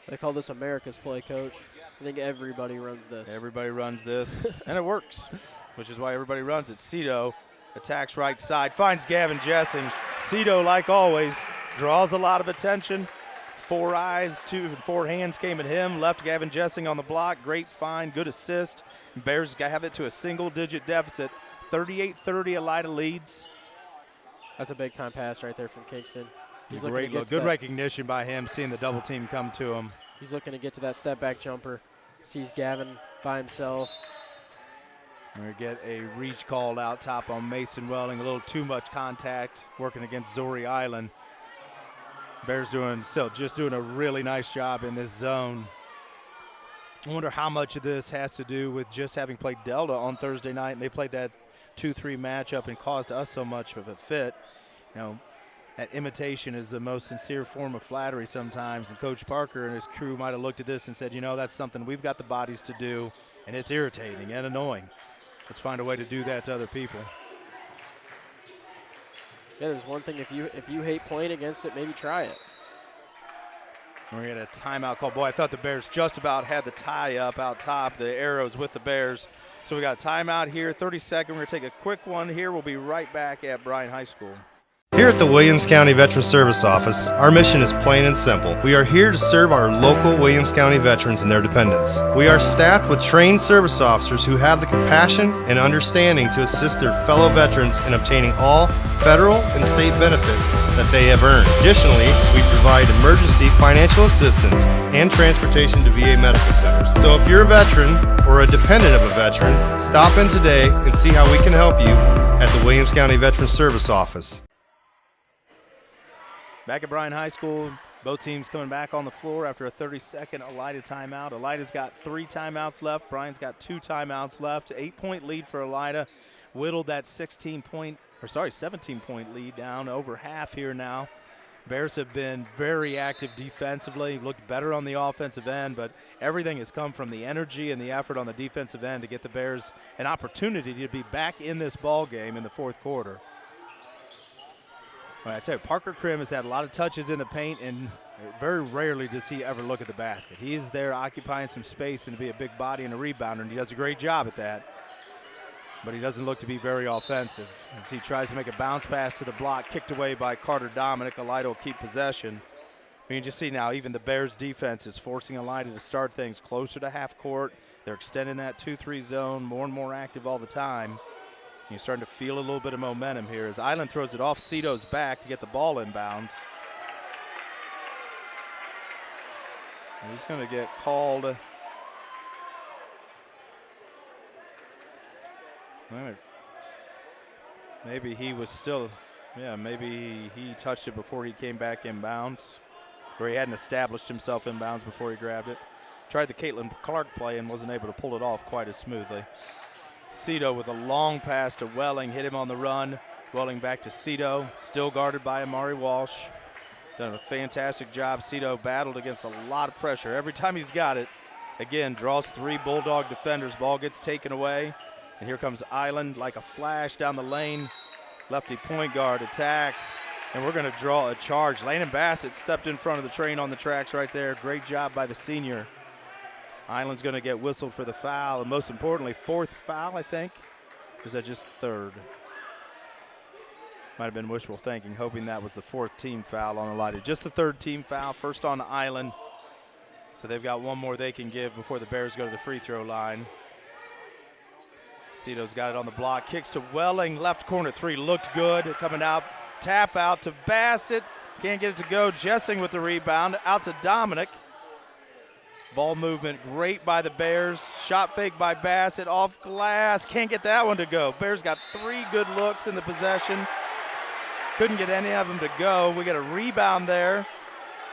They call this America's play, Coach. I think everybody runs this. Everybody runs this, and it works, which is why everybody runs it. Cito attacks right side, finds Gavin Jessing. Cito, like always, draws a lot of attention. 4 eyes, 4 hands came at him, left Gavin Jessing on the block. Great find, good assist. Bears have it to a single-digit deficit. 38-30, Elida leads. That's a big-time pass right there from Kingston. He's great look, good recognition by him, seeing the double team come to him. He's looking to get to that step-back jumper. Sees Gavin by himself. We're going to get a reach called out top on Mason Welling. A little too much contact working against Zori Island. Bears just doing a really nice job in this zone. I wonder how much of this has to do with just having played Delta on Thursday night, and they played that 2-3 matchup and caused us so much of a fit. You know, that imitation is the most sincere form of flattery sometimes, and Coach Parker and his crew might have looked at this and said, you know, that's something we've got the bodies to do, and it's irritating and annoying. Let's find a way to do that to other people. Yeah, there's one thing, if you hate playing against it, maybe try it. We're going to get a timeout call. Boy, I thought the Bears just about had the tie up out top. The arrows with the Bears. So we got a timeout here, 30-second. We're going to take a quick one here. We'll be right back at Bryan High School. Here at the Williams County Veteran Service Office, our mission is plain and simple. We are here to serve our local Williams County veterans and their dependents. We are staffed with trained service officers who have the compassion and understanding to assist their fellow veterans in obtaining all federal and state benefits that they have earned. Additionally, we provide emergency financial assistance and transportation to VA medical centers. So if you're a veteran or a dependent of a veteran, stop in today and see how we can help you at the Williams County Veteran Service Office. Back at Bryan High School, both teams coming back on the floor after a 30-second Elida timeout. Elida's got 3 timeouts left. Bryan's got 2 timeouts left. 8-point lead for Elida. Whittled that 17-point lead down over half here now. Bears have been very active defensively, looked better on the offensive end, but everything has come from the energy and the effort on the defensive end to get the Bears an opportunity to be back in this ball game in the fourth quarter. Well, I tell you, Parker Krim has had a lot of touches in the paint, and very rarely does he ever look at the basket. He's there occupying some space and to be a big body and a rebounder, and he does a great job at that. But he doesn't look to be very offensive as he tries to make a bounce pass to the block, kicked away by Carter Dominique. Elida will keep possession. You can just see now even the Bears defense is forcing Elida to start things closer to half court. They're extending that 2-3 zone, more and more active all the time. You're starting to feel a little bit of momentum here as Island throws it off Cito's back to get the ball inbounds. And he's going to get called. Maybe he was still, maybe he touched it before he came back inbounds, or he hadn't established himself inbounds before he grabbed it. Tried the Caitlin Clark play and wasn't able to pull it off quite as smoothly. Cito with a long pass to Welling, hit him on the run. Welling back to Cito, still guarded by Amari Walsh. Done a fantastic job. Cito battled against a lot of pressure. Every time he's got it, again, draws 3 Bulldog defenders. Ball gets taken away. And here comes Island like a flash down the lane. Lefty point guard attacks. And we're going to draw a charge. Landon Bassett stepped in front of the train on the tracks right there. Great job by the senior. Island's going to get whistled for the foul, and most importantly, 4th foul, I think. Or is that just 3rd? Might have been wishful thinking, hoping that was the 4th team foul on Elida. Just the 3rd team foul, first on Island. So they've got one more they can give before the Bears go to the free throw line. Cito's got it on the block, kicks to Welling, left corner 3, looked good. Coming out, tap out to Bassett. Can't get it to go. Jessing with the rebound, out to Dominic. Ball movement great by the Bears. Shot fake by Bassett, off glass. Can't get that one to go. Bears got 3 good looks in the possession. Couldn't get any of them to go. We got a rebound there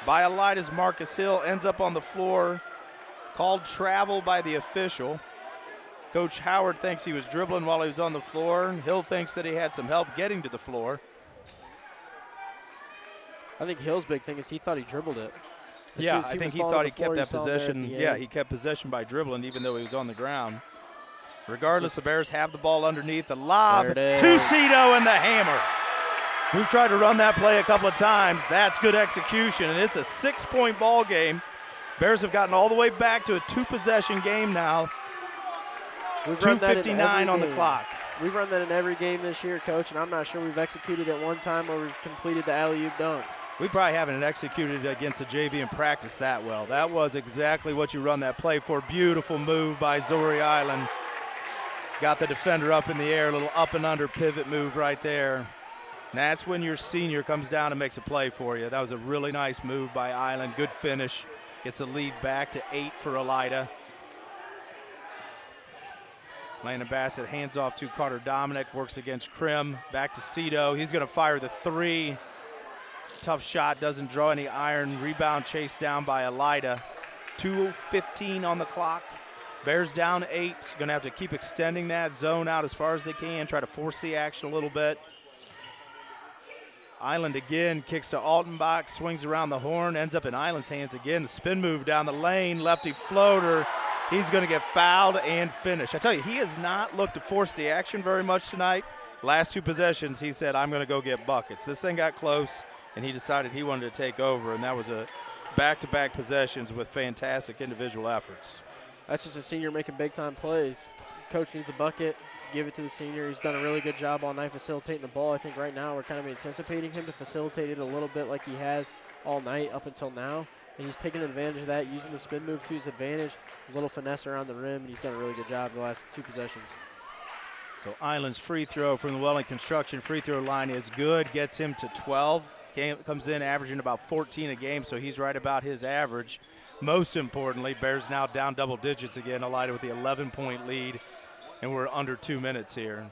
by Elida's Marcus Hill. Ends up on the floor. Called travel by the official. Coach Howard thinks he was dribbling while he was on the floor. Hill thinks that he had some help getting to the floor. I think Hill's big thing is he thought he dribbled it. Yeah, I think he thought he kept that possession. Yeah, he kept possession by dribbling even though he was on the ground. Regardless, the Bears have the ball underneath. The lob to Cito and the hammer. We've tried to run that play a couple of times. That's good execution, and it's a 6-point ball game. Bears have gotten all the way back to a 2-possession game now. 2:59 on the clock. We've run that in every game this year, Coach, and I'm not sure we've executed it one time where we've completed the alley-oop dunk. We probably haven't executed against a JV in practice that well. That was exactly what you run that play for. Beautiful move by Zori Island. Got the defender up in the air, a little up and under pivot move right there. And that's when your senior comes down and makes a play for you. That was a really nice move by Island. Good finish. Gets the lead back to 8 for Elida. Landon Bassett hands off to Carter Dominic, works against Krim. Back to Cito. He's going to fire the 3. Tough shot, doesn't draw any iron. Rebound chased down by Elida. 2:15 on the clock. Bears down 8. Going to have to keep extending that zone out as far as they can, try to force the action a little bit. Island again kicks to Altenbach, swings around the horn, ends up in Island's hands again. The spin move down the lane, lefty floater. He's going to get fouled and finish. I tell you, he has not looked to force the action very much tonight. Last 2 possessions, he said, I'm going to go get buckets. This thing got close, and he decided he wanted to take over, and that was a back-to-back possessions with fantastic individual efforts. That's just a senior making big-time plays. Coach needs a bucket. Give it to the senior. He's done a really good job all night facilitating the ball. I think right now we're kind of anticipating him to facilitate it a little bit like he has all night up until now. And he's taking advantage of that, using the spin move to his advantage, a little finesse around the rim, and he's done a really good job the last 2 possessions. So Island's free throw from the Welling Construction free throw line is good, gets him to 12. Comes in averaging about 14 a game, so he's right about his average. Most importantly, Bears now down double digits again, Elida with the 11-point lead, and we're under 2 minutes here.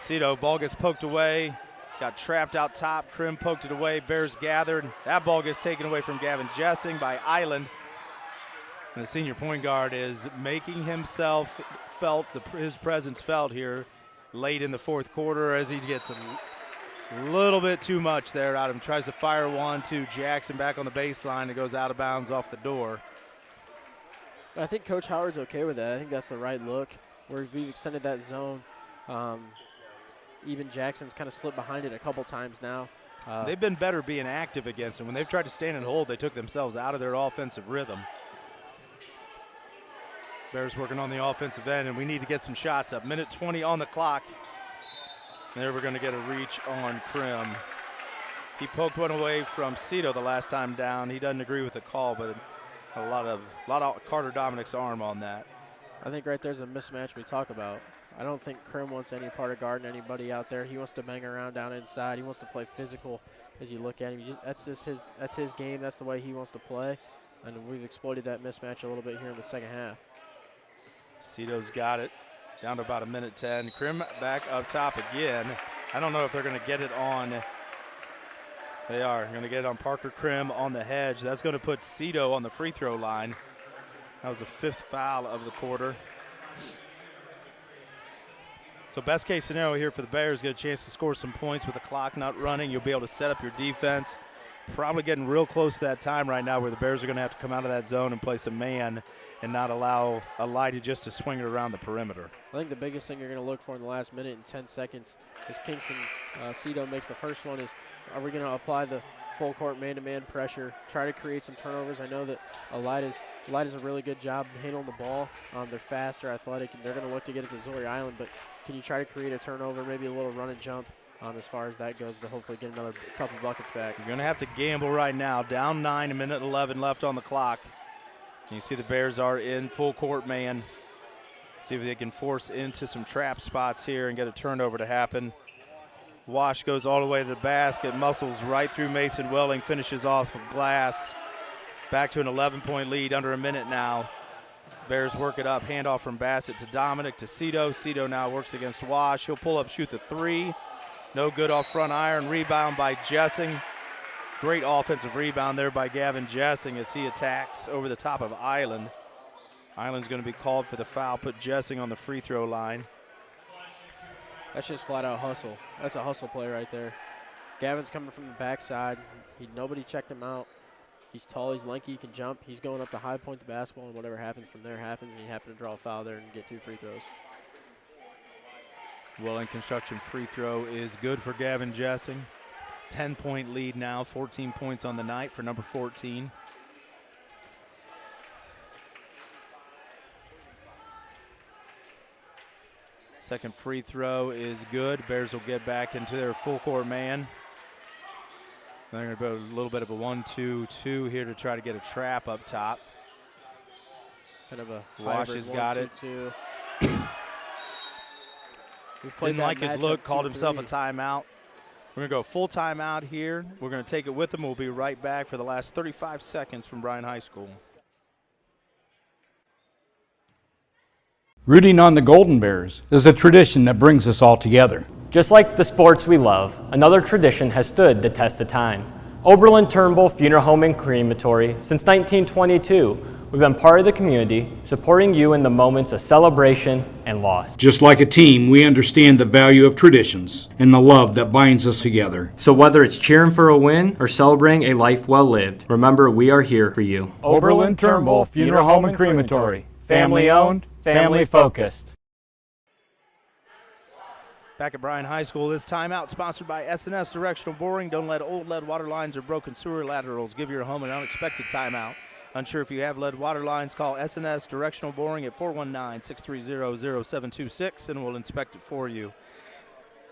Cito, ball gets poked away, got trapped out top. Krim poked it away. Bears gathered. That ball gets taken away from Gavin Jessing by Island. And the senior point guard is making himself felt, his presence felt here late in the fourth quarter as he gets a little bit too much there out of him. Tries to fire one to Jackson back on the baseline. It goes out of bounds off the door. I think Coach Howard's okay with that. I think that's the right look where we've extended that zone. Even Jackson's kind of slipped behind it a couple times now. They've been better being active against him. When they've tried to stand and hold, they took themselves out of their offensive rhythm. Bears working on the offensive end, and we need to get some shots up. Minute 20 on the clock. There we're going to get a reach on Krim. He poked one away from Cito the last time down. He doesn't agree with the call, but a lot of Carter Dominique's arm on that. I think right there's a mismatch we talk about. I don't think Krim wants any part of guarding anybody out there. He wants to bang around down inside. He wants to play physical as you look at him. That's just his game. That's the way he wants to play. And we've exploited that mismatch a little bit here in the second half. Cito's got it. Down to about a minute 10. Krim back up top again. I don't know if they're going to get it on. They are going to get it on Parker Krim on the hedge. That's going to put Cito on the free throw line. That was the 5th foul of the quarter. So best case scenario here for the Bears, get a chance to score some points with the clock not running. You'll be able to set up your defense. Probably getting real close to that time right now where the Bears are going to have to come out of that zone and play some man and not allow Elida just to swing it around the perimeter. I think the biggest thing you're going to look for in the last minute and 10 seconds is Kingston Cito makes the first one is, are we going to apply the full court man-to-man pressure, try to create some turnovers? I know that Elida's a really good job handling the ball. They're fast, they're athletic, and they're going to look to get it to Zoe Island, but can you try to create a turnover, maybe a little run and jump as far as that goes to hopefully get another couple buckets back? You're going to have to gamble right now. Down 9, a minute 11 left on the clock. You see the Bears are in full court man. See if they can force into some trap spots here and get a turnover to happen. Wash goes all the way to the basket, muscles right through Mason Welling, finishes off of glass. Back to an 11-point lead, under a minute now. Bears work it up, handoff from Bassett to Dominic to Cito. Cito now works against Wash. He'll pull up, shoot the 3. No good off front iron. Rebound by Jessing. Great offensive rebound there by Gavin Jessing as he attacks over the top of Island. Island's going to be called for the foul, put Jessing on the free throw line. That's just flat out hustle. That's a hustle play right there. Gavin's coming from the backside. Nobody checked him out. He's tall, he's lanky, he can jump. He's going up to high point the basketball, and whatever happens from there happens, and he happened to draw a foul there and get 2 free throws. Welling Construction free throw is good for Gavin Jessing. 10-point lead now, 14 points on the night for number 14. Second free throw is good. Bears will get back into their full court man. They're going to go a little bit of a 1-2-2 here to try to get a trap up top. Kind of a Wash has got it. Didn't like his look, called himself a timeout. We're going to go full timeout here. We're going to take it with him. We'll be right back for the last 35 seconds from Bryan High School. Rooting on the Golden Bears is a tradition that brings us all together. Just like the sports we love, another tradition has stood the test of time. Oberlin-Turnbull Funeral Home and Crematory, since 1922, we've been part of the community, supporting you in the moments of celebration and loss. Just like a team, we understand the value of traditions and the love that binds us together. So whether it's cheering for a win or celebrating a life well lived, remember we are here for you. Oberlin-Turnbull Funeral Home and Crematory. Family owned, family focused. Back at Bryan High School, this timeout sponsored by S&S Directional Boring. Don't let old lead water lines or broken sewer laterals give your home an unexpected timeout. Unsure if you have lead water lines, call S&S Directional Boring at 419-630-0726 and we'll inspect it for you.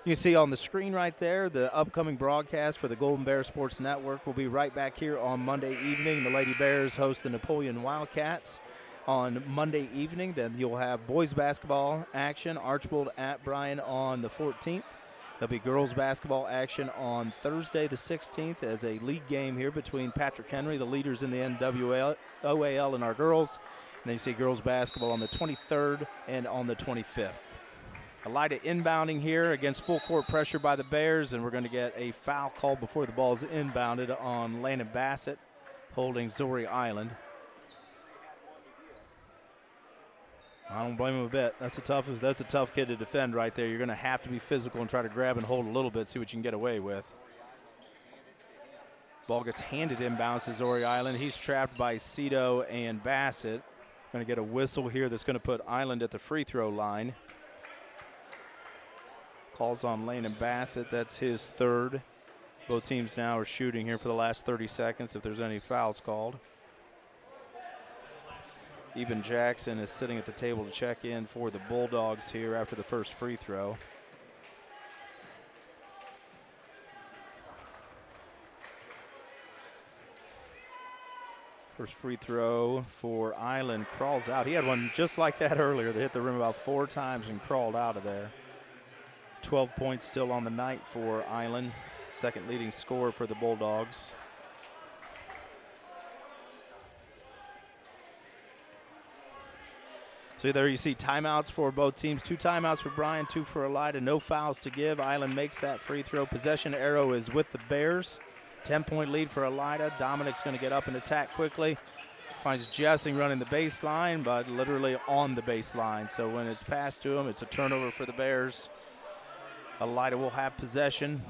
You can see on the screen right there the upcoming broadcast for the Golden Bears Sports Network. We'll be right back here on Monday evening. The Lady Bears host the Napoleon Wildcats on Monday evening. Then you'll have boys basketball action, Archbold at Bryan on the 14th. There'll be girls basketball action on Thursday the 16th as a league game here between Patrick Henry, the leaders in the NWOAL, and our girls. And then you see girls basketball on the 23rd and on the 25th. Elida inbounding here against full court pressure by the Bears, and we're going to get a foul called before the ball is inbounded on Landon Bassett, holding Zori Island. I don't blame him a bit. That's a tough kid to defend right there. You're going to have to be physical and try to grab and hold a little bit, see what you can get away with. Ball gets handed inbounds to Zori Island. He's trapped by Cito and Bassett. Going to get a whistle here that's going to put Island at the free throw line. Calls on Landon Bassett. That's his third. Both teams now are shooting here for the last 30 seconds if there's any fouls called. Eben Jackson is sitting at the table to check in for the Bulldogs here after the first free throw. First free throw for Island crawls out. He had one just like that earlier. They hit the rim about 4 times and crawled out of there. 12 points still on the night for Island. Second leading scorer for the Bulldogs. So there you see timeouts for both teams. 2 timeouts for Bryan, 2 for Elida. No fouls to give. Island makes that free throw. Possession arrow is with the Bears. 10-point lead for Elida. Dominique's going to get up and attack quickly. Finds Jessing running the baseline, but literally on the baseline. So when it's passed to him, it's a turnover for the Bears. Elida will have possession.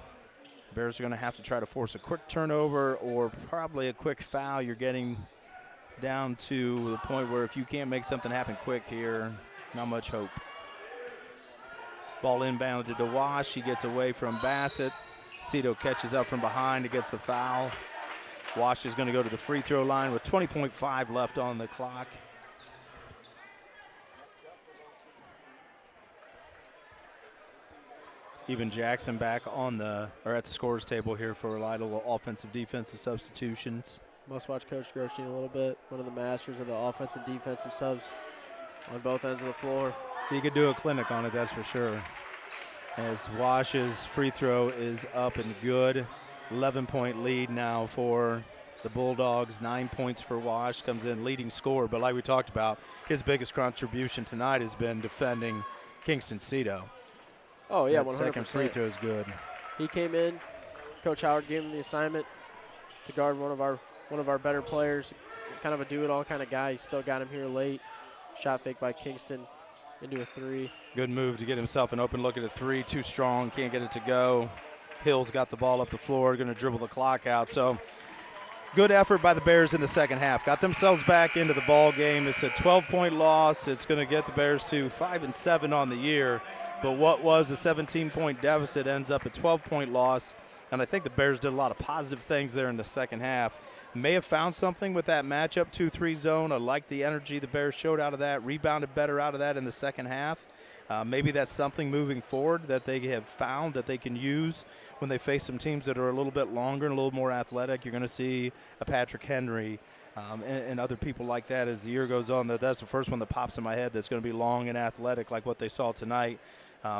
Bears are going to have to try to force a quick turnover or probably a quick foul. You're getting down to the point where if you can't make something happen quick here, not much hope. Ball inbounded to Wash. He gets away from Bassett. Cito catches up from behind and gets the foul. Wash is going to go to the free throw line with 20.5 left on the clock. Eben Jackson back on at the scorers table here for Elida. Little offensive defensive substitutions. Must watch Coach Groshine a little bit. One of the masters of the offensive defensive subs on both ends of the floor. He could do a clinic on it, that's for sure. As Wash's free throw is up and good. 11-point lead now for the Bulldogs. 9 points for Wash. Comes in leading scorer, but like we talked about, his biggest contribution tonight has been defending Kingston Cito. Oh, yeah, that 100%. Second free throw is good. He came in. Coach Howard gave him the assignment to guard one of our better players. Kind of a do-it-all kind of guy. He still got him here late. Shot fake by Kingston into a 3. Good move to get himself an open look at a 3. Too strong, can't get it to go. Hill's got the ball up the floor, going to dribble the clock out. So good effort by the Bears in the second half. Got themselves back into the ball game. It's a 12-point loss. It's going to get the Bears to 5-7 on the year. But what was a 17-point deficit ends up a 12-point loss. And I think the Bears did a lot of positive things there in the second half. May have found something with that matchup 2-3 zone. I like the energy the Bears showed out of that, rebounded better out of that in the second half. Maybe that's something moving forward that they have found that they can use when they face some teams that are a little bit longer and a little more athletic. You're going to see a Patrick Henry and other people like that as the year goes on. That's the first one that pops in my head that's going to be long and athletic like what they saw tonight.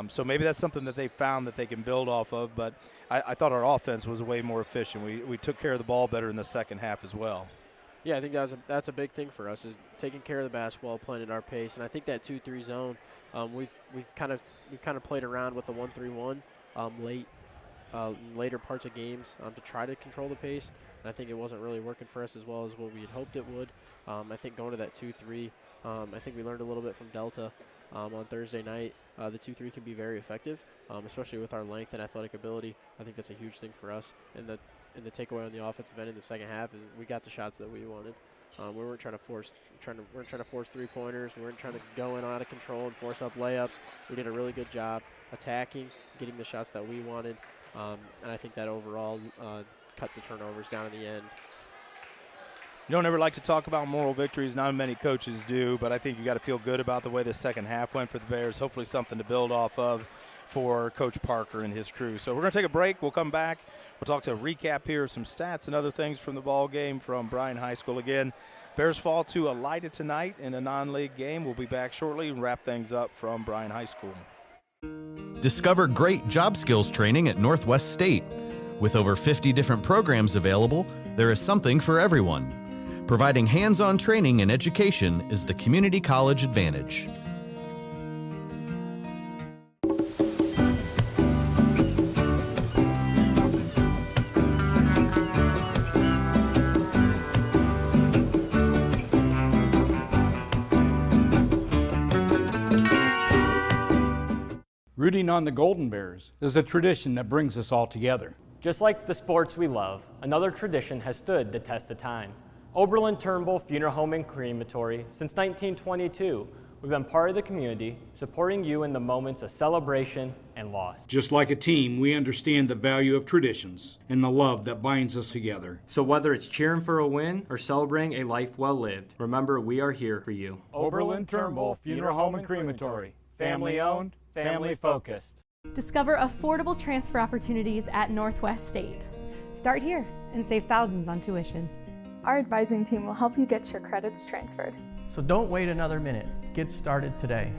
So maybe that's something that they found that they can build off of. But I thought our offense was way more efficient. We took care of the ball better in the second half as well. Yeah, I think that's a big thing for us is taking care of the basketball, playing at our pace. And I think that 2-3 zone, we've kind of played around with the 1-3-1 later parts of games to try to control the pace. And I think it wasn't really working for us as well as what we had hoped it would. I think going to that 2-3, I think we learned a little bit from Delta on Thursday night. The 2-3 can be very effective, especially with our length and athletic ability. I think that's a huge thing for us. And the takeaway on the offensive end in the second half is we got the shots that we wanted. We weren't trying to force three-pointers. We weren't trying to go in out of control and force up layups. We did a really good job attacking, getting the shots that we wanted, and I think that overall cut the turnovers down in the end. You don't ever like to talk about moral victories. Not many coaches do, but I think you got to feel good about the way the second half went for the Bears. Hopefully something to build off of for Coach Parker and his crew. So we're going to take a break. We'll come back. We'll talk to a recap here of some stats and other things from the ball game from Bryan High School. Again, Bears fall to Elida tonight in a non-league game. We'll be back shortly and wrap things up from Bryan High School. Discover great job skills training at Northwest State. With over 50 different programs available, there is something for everyone. Providing hands-on training and education is the community college advantage. Rooting on the Golden Bears is a tradition that brings us all together. Just like the sports we love, another tradition has stood the test of time. Oberlin-Turnbull Funeral Home and Crematory, since 1922, we've been part of the community, supporting you in the moments of celebration and loss. Just like a team, we understand the value of traditions and the love that binds us together. So whether it's cheering for a win or celebrating a life well lived, remember we are here for you. Oberlin-Turnbull Funeral Home and Crematory. Family owned, family focused. Discover affordable transfer opportunities at Northwest State. Start here and save thousands on tuition. Our advising team will help you get your credits transferred. So don't wait another minute. Get started today.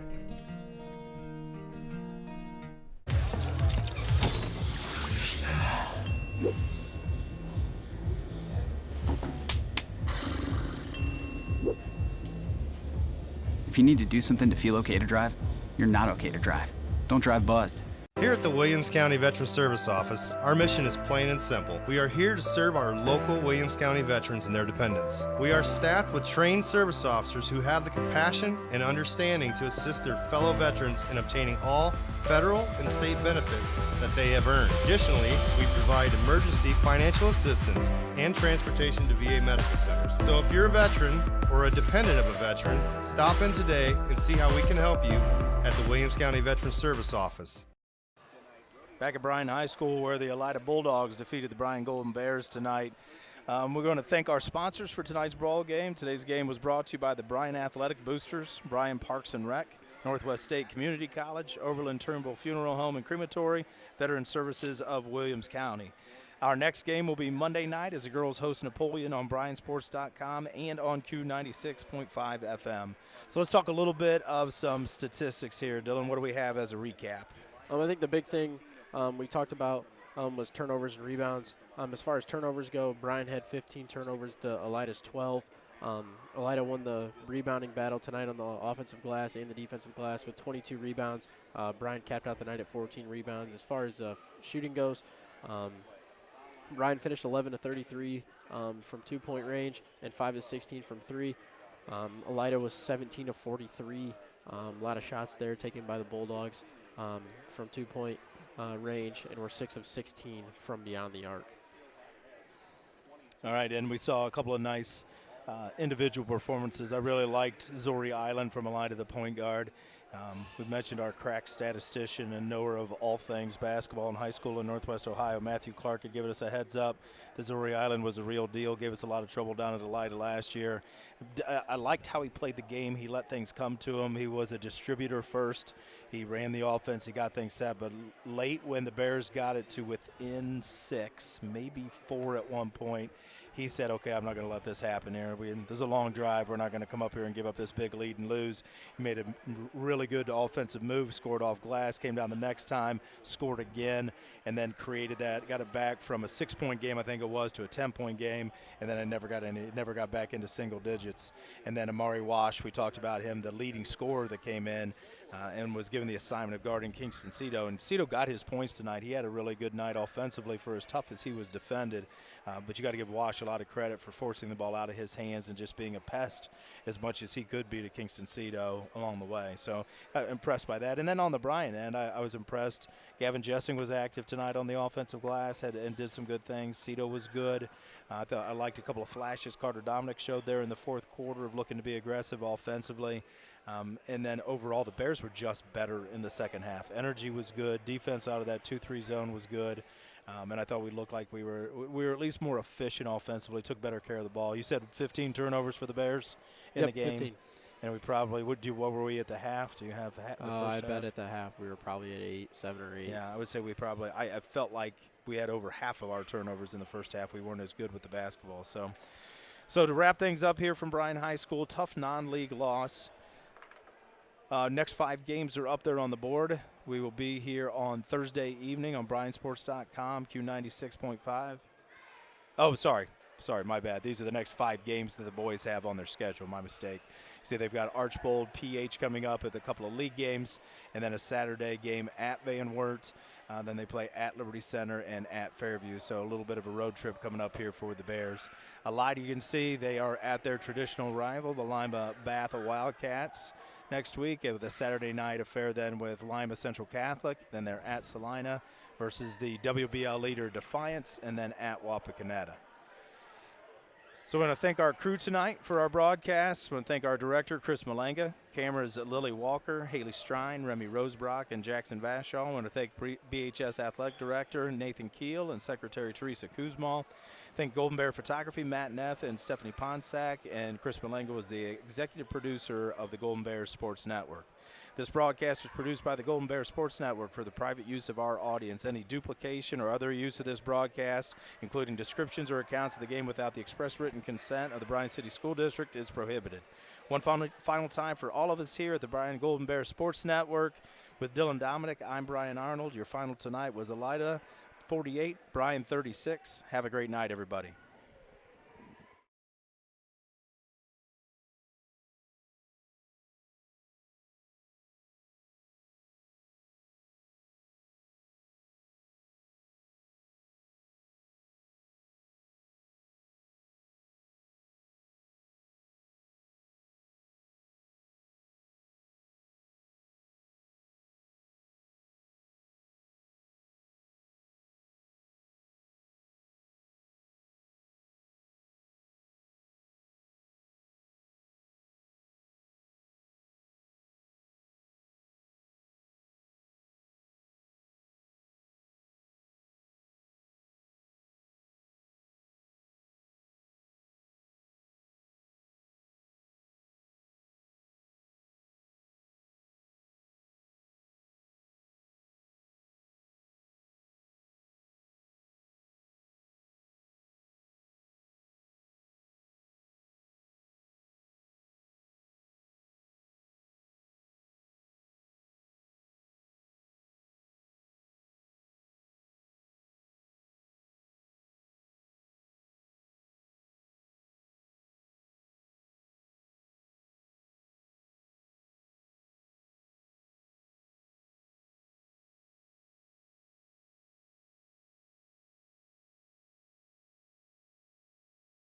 If you need to do something to feel okay to drive, you're not okay to drive. Don't drive buzzed. Here at the Williams County Veteran Service Office, our mission is plain and simple. We are here to serve our local Williams County veterans and their dependents. We are staffed with trained service officers who have the compassion and understanding to assist their fellow veterans in obtaining all federal and state benefits that they have earned. Additionally, we provide emergency financial assistance and transportation to VA medical centers. So if you're a veteran or a dependent of a veteran, stop in today and see how we can help you at the Williams County Veteran Service Office. Back at Bryan High School, where the Elida Bulldogs defeated the Bryan Golden Bears tonight. We're going to thank our sponsors for tonight's ball game. Today's game was brought to you by the Bryan Athletic Boosters, Bryan Parks and Rec, Northwest State Community College, Oberlin-Turnbull Funeral Home and Crematory, Veteran Services of Williams County. Our next game will be Monday night as the girls host Napoleon on BryanSports.com and on Q96.5 FM. So let's talk a little bit of some statistics here. Dylan, what do we have as a recap? I think the big thing we talked about was turnovers and rebounds. As far as turnovers go, Bryan had 15 turnovers to Elida's 12. Elida won the rebounding battle tonight on the offensive glass and the defensive glass with 22 rebounds. Bryan capped out the night at 14 rebounds. As far as shooting goes, Bryan finished 11 to 33 from 2-point range and 5 to 16 from 3. Elida was 17 to 43. A lot of shots there taken by the Bulldogs from 2-point range, and we're 6 of 16 from beyond the arc. All right, and we saw a couple of nice individual performances. I really liked Zori Island from Elida, the point guard. We've mentioned our crack statistician and knower of all things basketball in high school in Northwest Ohio, Matthew Clark, had given us a heads up that Zori Island was a real deal, gave us a lot of trouble down at Elida last year. I liked how he played the game. He let things come to him. He was a distributor first. He ran the offense. He got things set. But late when the Bears got it to within 6, maybe 4 at one point, he said, okay, I'm not going to let this happen here. There's a long drive. We're not going to come up here and give up this big lead and lose. He made a really good offensive move, scored off glass, came down the next time, scored again, and then created that, got it back from a 6-point game, I think it was, to a 10-point game, and then it never got back into single digits. And then Amari Wash, we talked about him, the leading scorer that came in, and was given the assignment of guarding Kingston Cito. And Cito got his points tonight. He had a really good night offensively for as tough as he was defended. But you got to give Wash a lot of credit for forcing the ball out of his hands and just being a pest as much as he could be to Kingston Cito along the way. So impressed by that. And then on the Bryan end, I was impressed. Gavin Jessing was active tonight on the offensive glass and did some good things. Cito was good. I liked a couple of flashes Carter Dominique showed there in the fourth quarter of looking to be aggressive offensively. And then overall, the Bears were just better in the second half. Energy was good. Defense out of that 2-3 zone was good. And I thought we looked like we were at least more efficient offensively, took better care of the ball. You said 15 turnovers for the Bears in the game. 15. And we probably would do. What were we at the half? Do you have the first half? I bet at the half we were probably at 7 or 8. Yeah, I would say we probably. I felt like we had over half of our turnovers in the first half. We weren't as good with the basketball. So to wrap things up here from Bryan High School, tough non-league loss. Next 5 games are up there on the board. We will be here on Thursday evening on bryansports.com, Q96.5. Oh, sorry, my bad. These are the next 5 games that the boys have on their schedule. My mistake. See, they've got Archbold, PH coming up with a couple of league games, and then a Saturday game at Van Wert. Then they play at Liberty Center and at Fairview. So a little bit of a road trip coming up here for the Bears. Elida, you can see they are at their traditional rival, the Lima Bath Wildcats, next week with a Saturday night affair then with Lima Central Catholic. Then they're at Salina versus the WBL leader Defiance, and then at Wapakoneta. So I want to thank our crew tonight for our broadcast. I want to thank our director, Chris Malanga, cameras Lily Walker, Haley Strine, Remy Rosebrock, and Jackson Vashall. I want to thank BHS Athletic Director Nathan Keel and Secretary Teresa Kuzmal. Thank Golden Bear Photography, Matt Neff and Stephanie Ponsack, and Chris Malanga was the executive producer of the Golden Bears Sports Network. This broadcast was produced by the Golden Bear Sports Network for the private use of our audience. Any duplication or other use of this broadcast, including descriptions or accounts of the game without the express written consent of the Bryan City School District, is prohibited. One final time for all of us here at the Bryan Golden Bear Sports Network. With Dylan Dominique, I'm Brian Arnold. Your final tonight was Elida 48, Bryan 36. Have a great night, everybody.